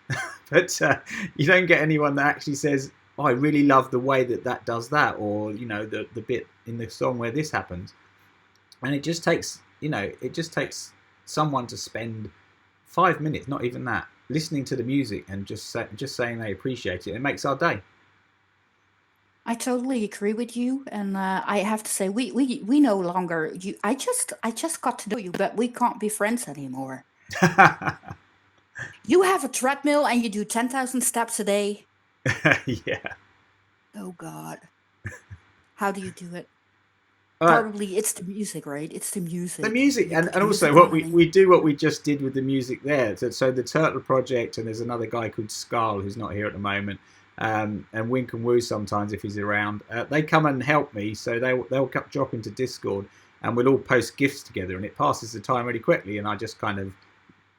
but you don't get anyone that actually says, "Oh, I really love the way that does that," or the bit in the song where this happens. And it just takes someone to spend 5 minutes, not even that, listening to the music and just saying they appreciate it. It makes our day. I totally agree with you, and I have to say, we no longer. I just got to know you, but we can't be friends anymore. You have a treadmill and you do 10,000 steps a day. Yeah. Oh God, how do you do it? Uh, Probably it's the music, right? It's the music. the music, You and, put and also music what on we do what we just did with the music there. So the Turtle Project, and there's another guy called Scarl who's not here at the moment, and Wink and Woo sometimes if he's around. They come and help me, so they'll drop into Discord, and we'll all post gifts together, and it passes the time really quickly. And I just kind of,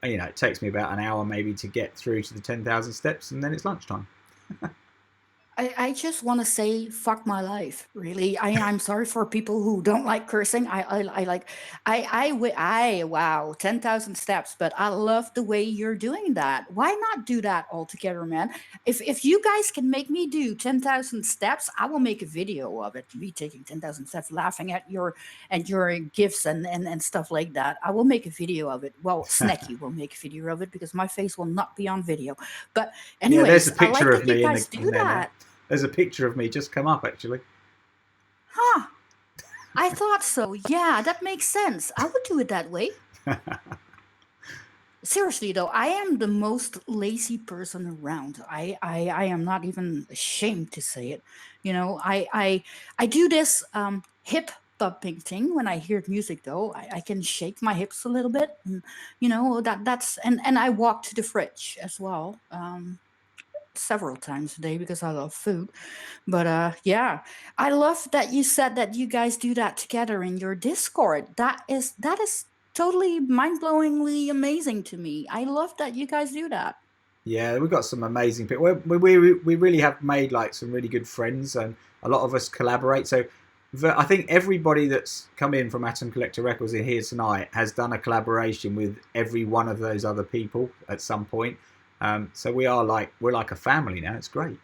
it takes me about an hour maybe to get through to the 10,000 steps, and then it's lunchtime. I just want to say fuck my life, really. I'm sorry for people who don't like cursing. I like wow, 10,000 steps, but I love the way you're doing that. Why not do that all together, man? If you guys can make me do 10,000 steps, I will make a video of it. Me taking 10,000 steps, laughing at your gifts and stuff like that. I will make a video of it. Well, Sneeky will make a video of it because my face will not be on video. But Yeah, there's a anyways, I like picture of that you me guys in do there now. that. There's a picture of me just come up actually. Huh. I thought so. Yeah, that makes sense. I would do it that way. Seriously though, I am the most lazy person around. I am not even ashamed to say it. I do this hip bumping thing when I hear music though. I can shake my hips a little bit, and that's and I walk to the fridge as well. Several times a day because I love food. But yeah, I love that you said that you guys do that together in your Discord. That is totally mind-blowingly amazing to me. I love that you guys do that. Yeah, we've got some amazing people. We really have made like some really good friends, and a lot of us collaborate. So I think everybody that's come in from Atom Collector Records in here tonight has done a collaboration with every one of those other people at some point. So we're like a family now. It's great.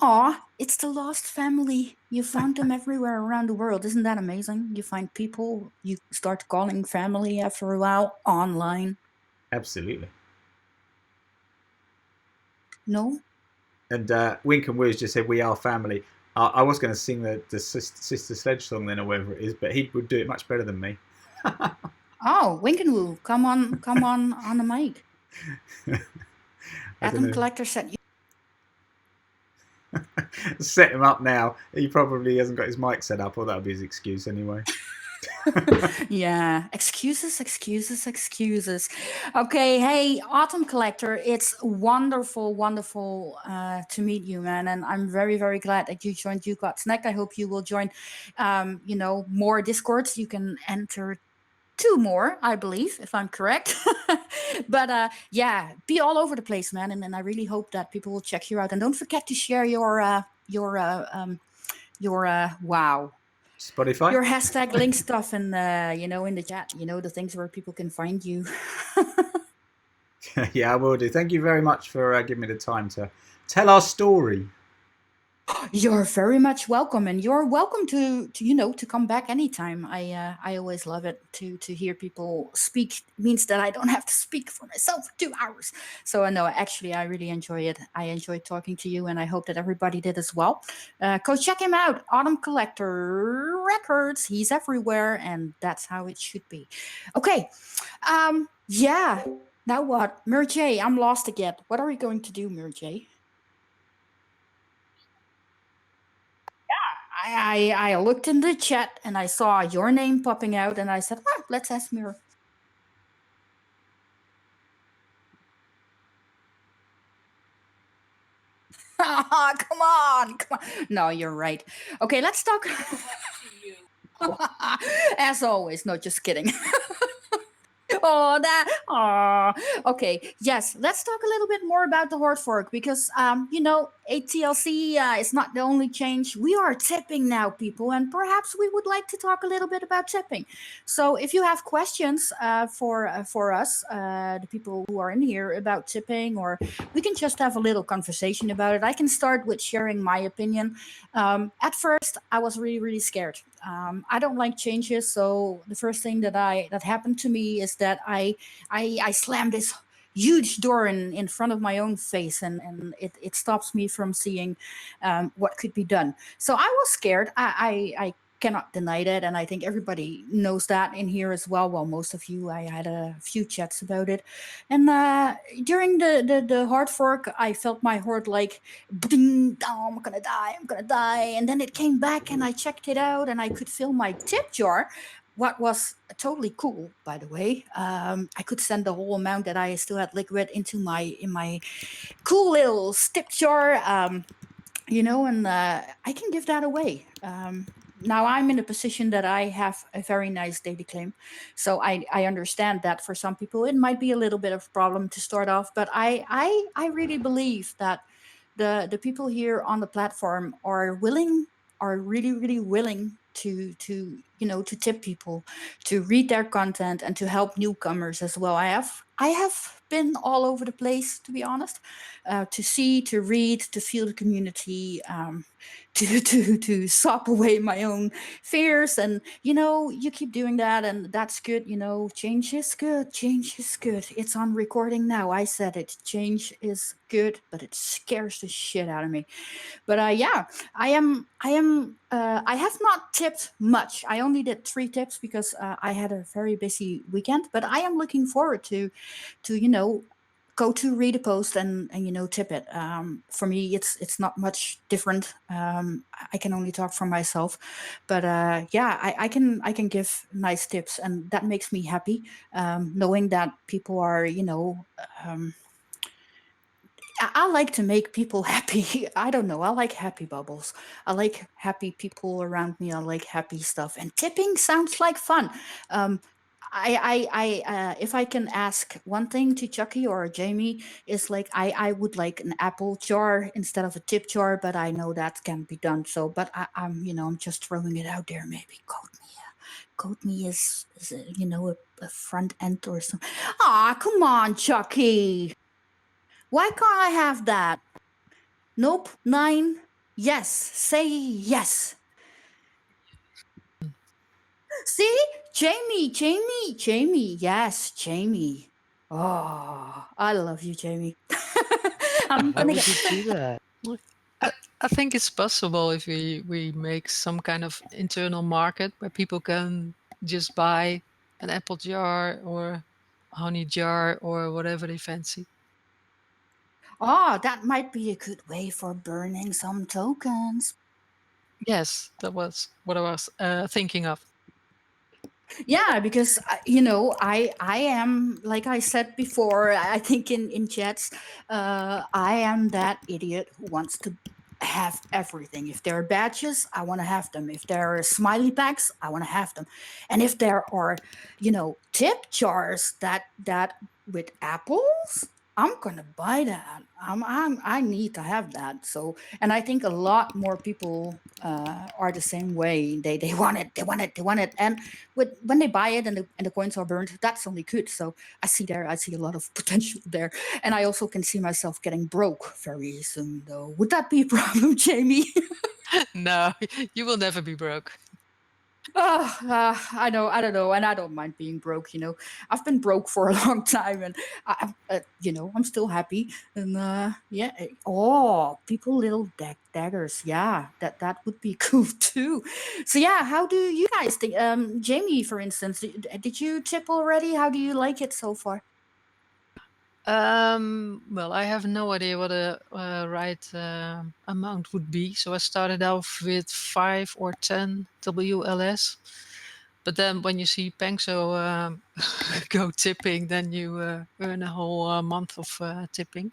Aw, it's the lost family. You found them everywhere around the world. Isn't that amazing? You find people you start calling family after a while online. Absolutely. No? And Wink and Woo's just said, "We are family." I was going to sing the Sister Sledge song then, or whatever it is, but he would do it much better than me. Oh, Wink and Woo, come on the mic. Atom Collector said Set him up now. He probably hasn't got his mic set up, or that'll be his excuse anyway. Yeah, excuses. Okay, hey, Autumn Collector, it's wonderful to meet you, man, and I'm very glad that you joined You Got Snack. I hope you will join, more Discords. You can enter 2 more, I believe, if I'm correct. But yeah, be all over the place, man, and I really hope that people will check you out. And don't forget to share your wow. Spotify. Your hashtag link stuff in in the chat, the things where people can find you. Yeah, I will do. Thank you very much for giving me the time to tell our story. You're very much welcome, and you're welcome to come back anytime. I always love it to hear people speak. It means that I don't have to speak for myself for 2 hours. So I know, actually, I really enjoy it. I enjoy talking to you, and I hope that everybody did as well. Go check him out, Autumn Collector Records. He's everywhere, and that's how it should be. Okay, yeah. Now what, Mirjay? I'm lost again. What are we going to do, Mirjay? I looked in the chat and I saw your name popping out, and I said, let's ask Mir. Come on. No, you're right. Okay, let's talk. As always, no, just kidding. Okay, yes, let's talk a little bit more about the hard fork, because ATLC is not the only change. We are tipping now, people, and perhaps we would like to talk a little bit about tipping. So if you have questions for us, the people who are in here, about tipping, or we can just have a little conversation about it. I can start with sharing my opinion. At first, I was really scared. I don't like changes, so the first thing that happened to me is that I slammed this huge door in front of my own face, and it stops me from seeing what could be done. So I was scared. I cannot deny that, and I think everybody knows that in here as well. Well, most of you, I had a few chats about it, and during the hard fork, I felt my heart like, ding, oh, I'm gonna die, and then it came back, and I checked it out, and I could fill my tip jar. What was totally cool, by the way. I could send the whole amount that I still had liquid into my cool little tip jar. And I can give that away. Now I'm in a position that I have a very nice daily claim. So I understand that for some people it might be a little bit of a problem to start off, but I really believe that the people here on the platform are really willing to tip people, to read their content, and to help newcomers as well. I have been all over the place, to be honest, to see, to read, to feel the community, to sop away my own fears. And you keep doing that, and that's good. Change is good. It's on recording now. I said it. Change is good, but it scares the shit out of me. But yeah, I have not tipped much. I only did 3 tips because I had a very busy weekend. But I am looking forward to go to read a post and tip it. For me, it's not much different. I can only talk for myself, but yeah, I can give nice tips, and that makes me happy, knowing that people are I like to make people happy. I don't know. I like happy bubbles. I like happy people around me. I like happy stuff. And tipping sounds like fun. If I can ask one thing to Chucky or Jamie, is like I would like an apple jar instead of a tip jar, but I know that can be done. So, but I'm just throwing it out there. Maybe code me is a front end or something. Come on, Chucky. Why can't I have that? Nope, 9. Yes, say yes. See? Jamie. Yes, Jamie. Oh, I love you, Jamie. I'm Why gonna would get. you do that? I, I think it's possible if we make some kind of internal market where people can just buy an apple jar or a honey jar or whatever they fancy. Oh, that might be a good way for burning some tokens. Yes, that was what I was thinking of. Yeah, because I am, like I said before, I think in chats, I am that idiot who wants to have everything. If there are badges, I want to have them. If there are smiley packs, I want to have them. And if there are, tip jars that with apples, I'm gonna buy that. I need to have that. So, and I think a lot more people are the same way. They want it, they want it, they want it, and when they buy it and the coins are burned, that's only good. So I see a lot of potential there, and I also can see myself getting broke very soon. Though, would that be a problem, Jamie? No, you will never be broke. I know, I don't know, and I don't mind being broke. I've been broke for a long time, and I'm still happy. And yeah, oh, people, little daggers, yeah, that would be cool too. So yeah, how do you guys think? Jamie, for instance, did you tip already? How do you like it so far? Well, I have no idea what a right amount would be. So I started off with 5 or 10 WLS. But then when you see Pengso go tipping, then you earn a whole month of tipping.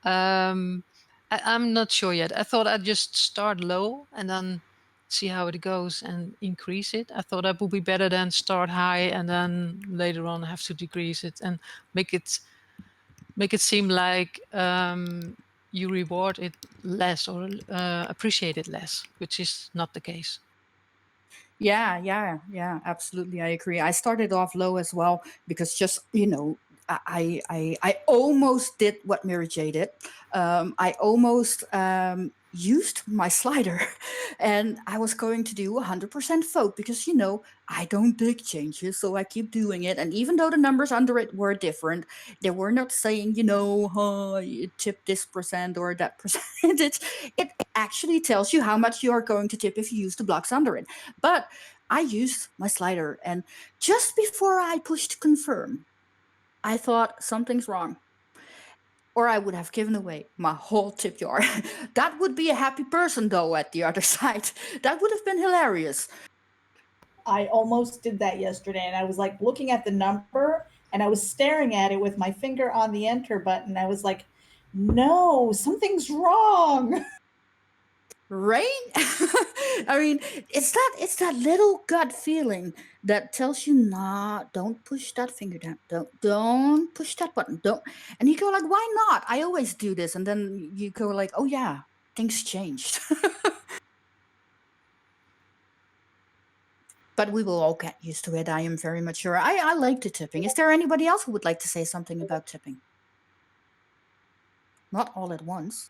Um, I'm not sure yet. I thought I'd just start low and then see how it goes and increase it. I thought that would be better than start high and then later on have to decrease it and make it seem like you reward it less or appreciate it less, which is not the case. Yeah, absolutely. I agree. I started off low as well because just, I almost did what Mary J did. I almost used my slider and I was going to do 100% vote because, I don't dig changes. So I keep doing it. And even though the numbers under it were different, they were not saying, you tip this percent or that percentage. It actually tells you how much you are going to tip if you use the blocks under it. But I used my slider, and just before I pushed confirm, I thought something's wrong. Or I would have given away my whole tip jar. That would be a happy person, though, at the other side. That would have been hilarious. I almost did that yesterday, and I was like looking at the number and I was staring at it with my finger on the enter button. I was like, no, something's wrong. Right? I mean, it's that little gut feeling that tells you, nah, don't push that finger down. Don't push that button. Don't. And you go like, why not? I always do this. And then you go like, oh yeah, things changed. But we will all get used to it. I am very mature. I like the tipping. Is there anybody else who would like to say something about tipping? Not all at once.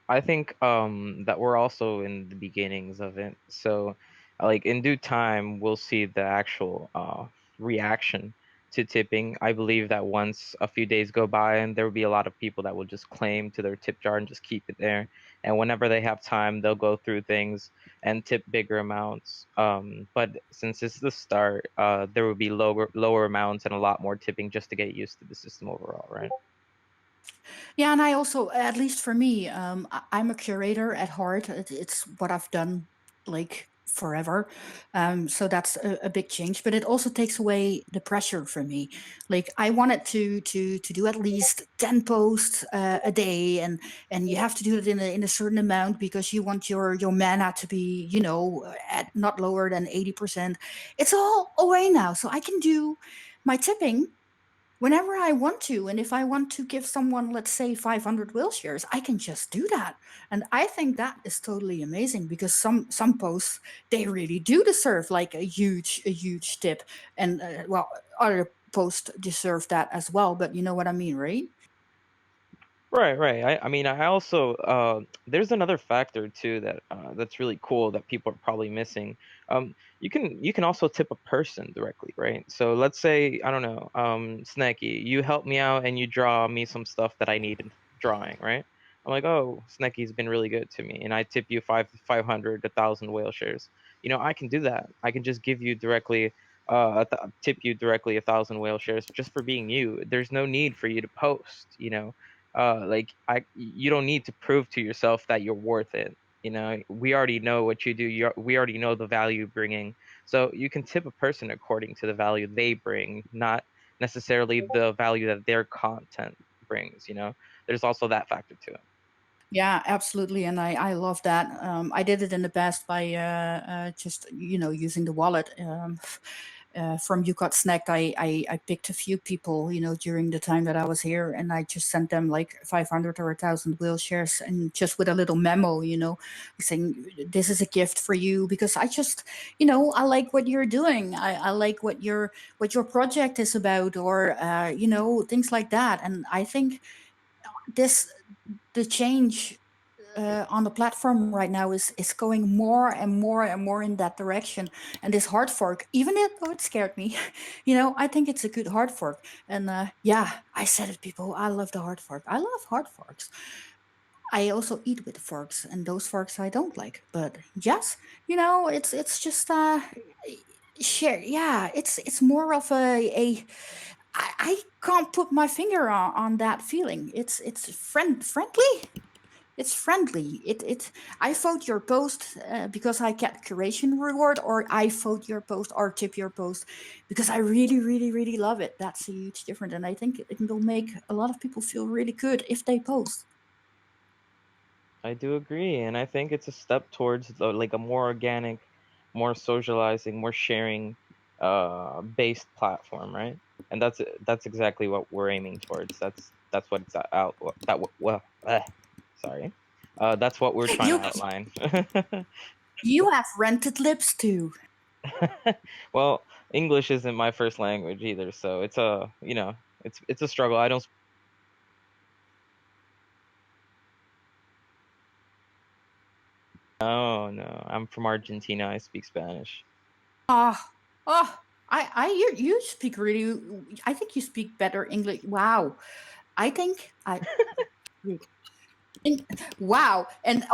I think that we're also in the beginnings of it. So like in due time we'll see the actual reaction to tipping. I believe that once a few days go by and there will be a lot of people that will just claim to their tip jar and just keep it there. And whenever they have time, they'll go through things and tip bigger amounts. But since it's the start, there will be lower amounts and a lot more tipping just to get used to the system overall, right? Yeah, and I also, at least for me, I'm a curator at heart. It's what I've done like forever. So that's a big change, but it also takes away the pressure for me. Like I wanted to do at least 10 posts a day, and you have to do it in a certain amount because you want your mana to be, at not lower than 80%. It's all away now, so I can do my tipping whenever I want to. And if I want to give someone, let's say, 500 Whaleshares, I can just do that. And I think that is totally amazing because some posts, they really do deserve like a huge tip. And well, other posts deserve that as well. But you know what I mean, right? Right. I mean, I also there's another factor too that that's really cool that people are probably missing. You can also tip a person directly, right? So let's say, I don't know, Snecky, you help me out and you draw me some stuff that I need in drawing, right? I'm like, oh, Snecky's been really good to me, and I tip you 500, 1,000 whale shares. I can do that. I can just give you directly tip you directly 1,000 whale shares just for being you. There's no need for you to post, like you don't need to prove to yourself that you're worth it. We already know what you do. We already know the value bringing. So you can tip a person according to the value they bring, not necessarily the value that their content brings. There's also that factor to it. Yeah, absolutely, and I love that. I did it in the past by just using the wallet. From You Got Snack, I picked a few people, during the time that I was here, and I just sent them like 500 or 1,000 wheel shares, and just with a little memo, saying this is a gift for you because I just, I like what you're doing. I like what your project is about, or things like that. And I think this the change on the platform right now is going more and more and more in that direction. And this hard fork, even though it scared me, I think it's a good hard fork. And yeah, I said it, people. I love the hard fork. I love hard forks. I also eat with forks, and those forks I don't like. But yes, it's just share. Yeah, it's more of I can't put my finger on that feeling. It's friendly. It's friendly. It. I vote your post because I get curation reward, or I vote your post or tip your post because I really, really, really love it. That's a huge difference, and I think it will make a lot of people feel really good if they post. I do agree, and I think it's a step towards like a more organic, more socializing, more sharing based platform, right? And that's exactly what we're aiming towards. That's what it's out well, sorry. That's what we're trying to You outline. you have rented lips too. Well, English isn't my first language either, so it's it's a struggle. I don't. Oh no, I'm from Argentina. I speak Spanish. Ah, oh, you speak really. I think you speak better English. Wow, I think I. Wow, and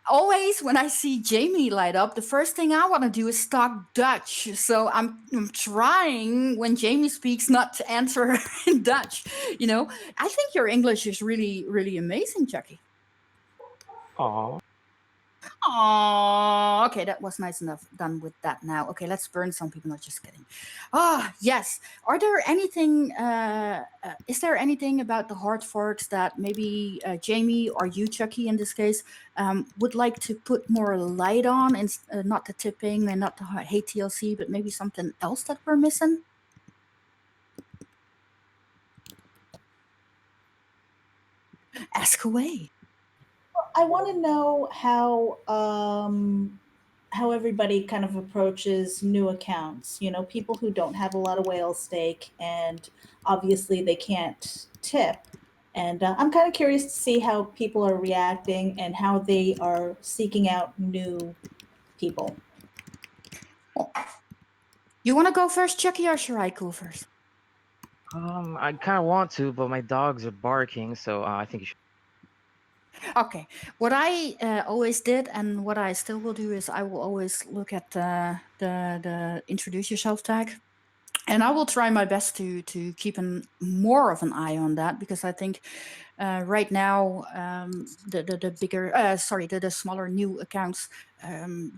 always when I see Jamie light up, the first thing I want to do is talk Dutch. So I'm trying when Jamie speaks not to answer her in Dutch. I think your English is really, really amazing, Jackie. Aw. Oh, okay, that was nice enough. Done with that now. Okay, let's burn some people. Not just kidding. Ah, yes. Are there anything? Is there anything about the hard forks that maybe Jamie or you, Chucky, in this case, would like to put more light on, and not the tipping and not the hate TLC, but maybe something else that we're missing? Ask away. I want to know how everybody kind of approaches new accounts. People who don't have a lot of whale stake, and obviously they can't tip. And I'm kind of curious to see how people are reacting and how they are seeking out new people. You want to go first, Chucky, or should I go first? I kind of want to, but my dogs are barking, so I think you should. Okay. What I always did, and what I still will do, is I will always look at the introduce yourself tag, and I will try my best to keep more of an eye on that, because I think right now the bigger sorry the smaller new accounts,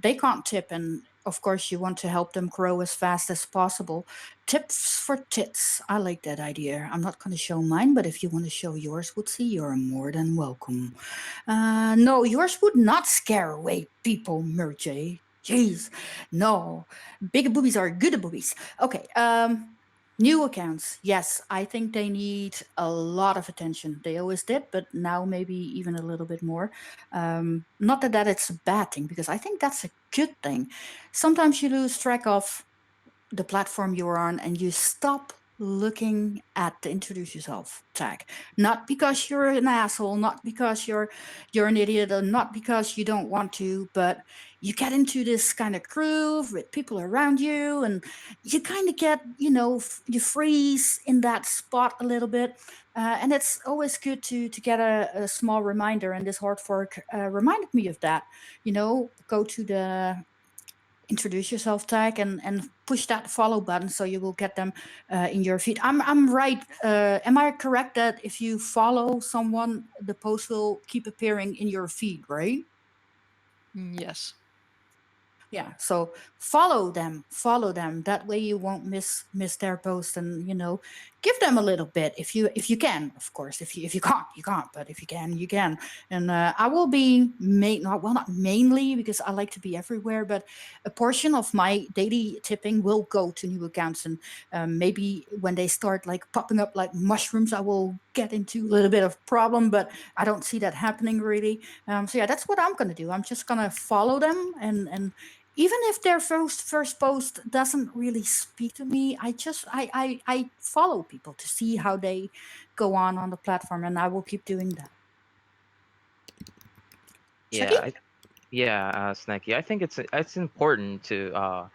they can't tip, and of course you want to help them grow as fast as possible. Tips for tits, I like that idea. I'm not going to show mine, but if you want to show yours, Woodsy, you're more than welcome. No, yours would not scare away people, Merjay. Jeez, no, big boobies are good boobies. Okay. New accounts, yes, I think they need a lot of attention. They always did, but now maybe even a little bit more. Not that it's a bad thing, because I think that's a good thing. Sometimes you lose track of the platform you're on, and you stop looking at the introduce yourself tag. Not because you're an asshole, not because you're an idiot, or not because you don't want to, but you get into this kind of groove with people around you, and you kind of get, you freeze in that spot a little bit. And it's always good to get a small reminder, and this hard fork reminded me of that. Go to the introduce yourself tag and push that follow button so you will get them in your feed. I'm right. Am I correct that if you follow someone, the post will keep appearing in your feed, right? Yes. Yeah, so follow them, that way you won't miss their post, and give them a little bit if you can, of course. If you can't, you can't, but if you can, you can. And I will be not mainly, because I like to be everywhere, but a portion of my daily tipping will go to new accounts. And maybe when they start like popping up like mushrooms, I will get into a little bit of problem, but I don't see that happening really. So yeah, that's what I'm gonna do. I'm just gonna follow them, and even if their first post doesn't really speak to me, I follow people to see how they go on the platform, and I will keep doing that. Chucky? Yeah, Snecky. I think it's important to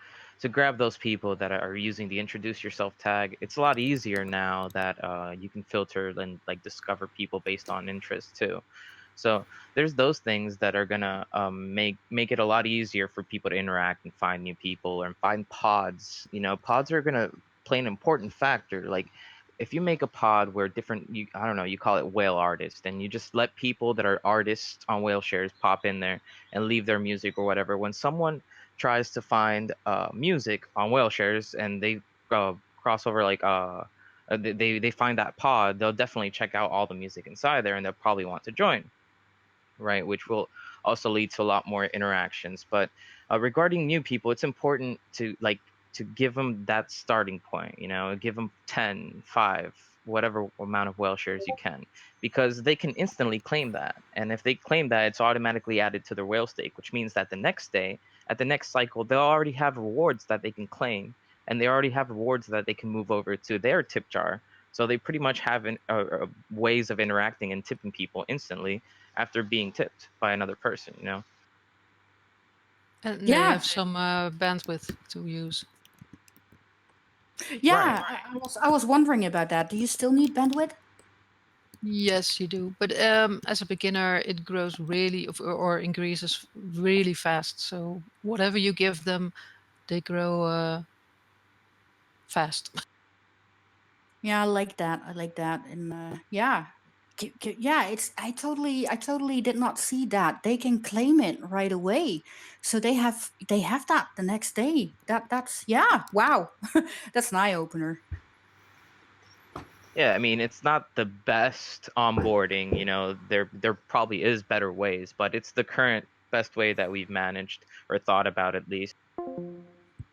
grab those people that are using the introduce yourself tag. It's a lot easier now that you can filter and like discover people based on interest too. So there's those things that are gonna make it a lot easier for people to interact and find new people and find pods. Pods are gonna play an important factor. Like if you make a pod where I don't know, you call it whale artist, and you just let people that are artists on Whaleshares pop in there and leave their music or whatever. When someone tries to find music on Whaleshares and they cross over they find that pod, they'll definitely check out all the music inside there, and they'll probably want to join, right? Which will also lead to a lot more interactions. But regarding new people, it's important to give them that starting point. Give them 10, 5, whatever amount of whale shares you can, because they can instantly claim that. And if they claim that, it's automatically added to their whale stake, which means that the next day, at the next cycle, they'll already have rewards that they can claim, and they already have rewards that they can move over to their tip jar. So they pretty much have ways of interacting and tipping people instantly after being tipped by another person. And they Yeah, have some bandwidth to use. yeah. Right. I was wondering about that. Do you still need bandwidth? Yes, you do. But as a beginner, it grows really, or increases really fast. So whatever you give them, they grow fast. Yeah, I like that. I like that. And yeah. Yeah, I totally did not see that. They can claim it right away. So they have that the next day. That's yeah, wow. That's an eye opener. Yeah, I mean, it's not the best onboarding. There probably is better ways, but it's the current best way that we've managed or thought about at least.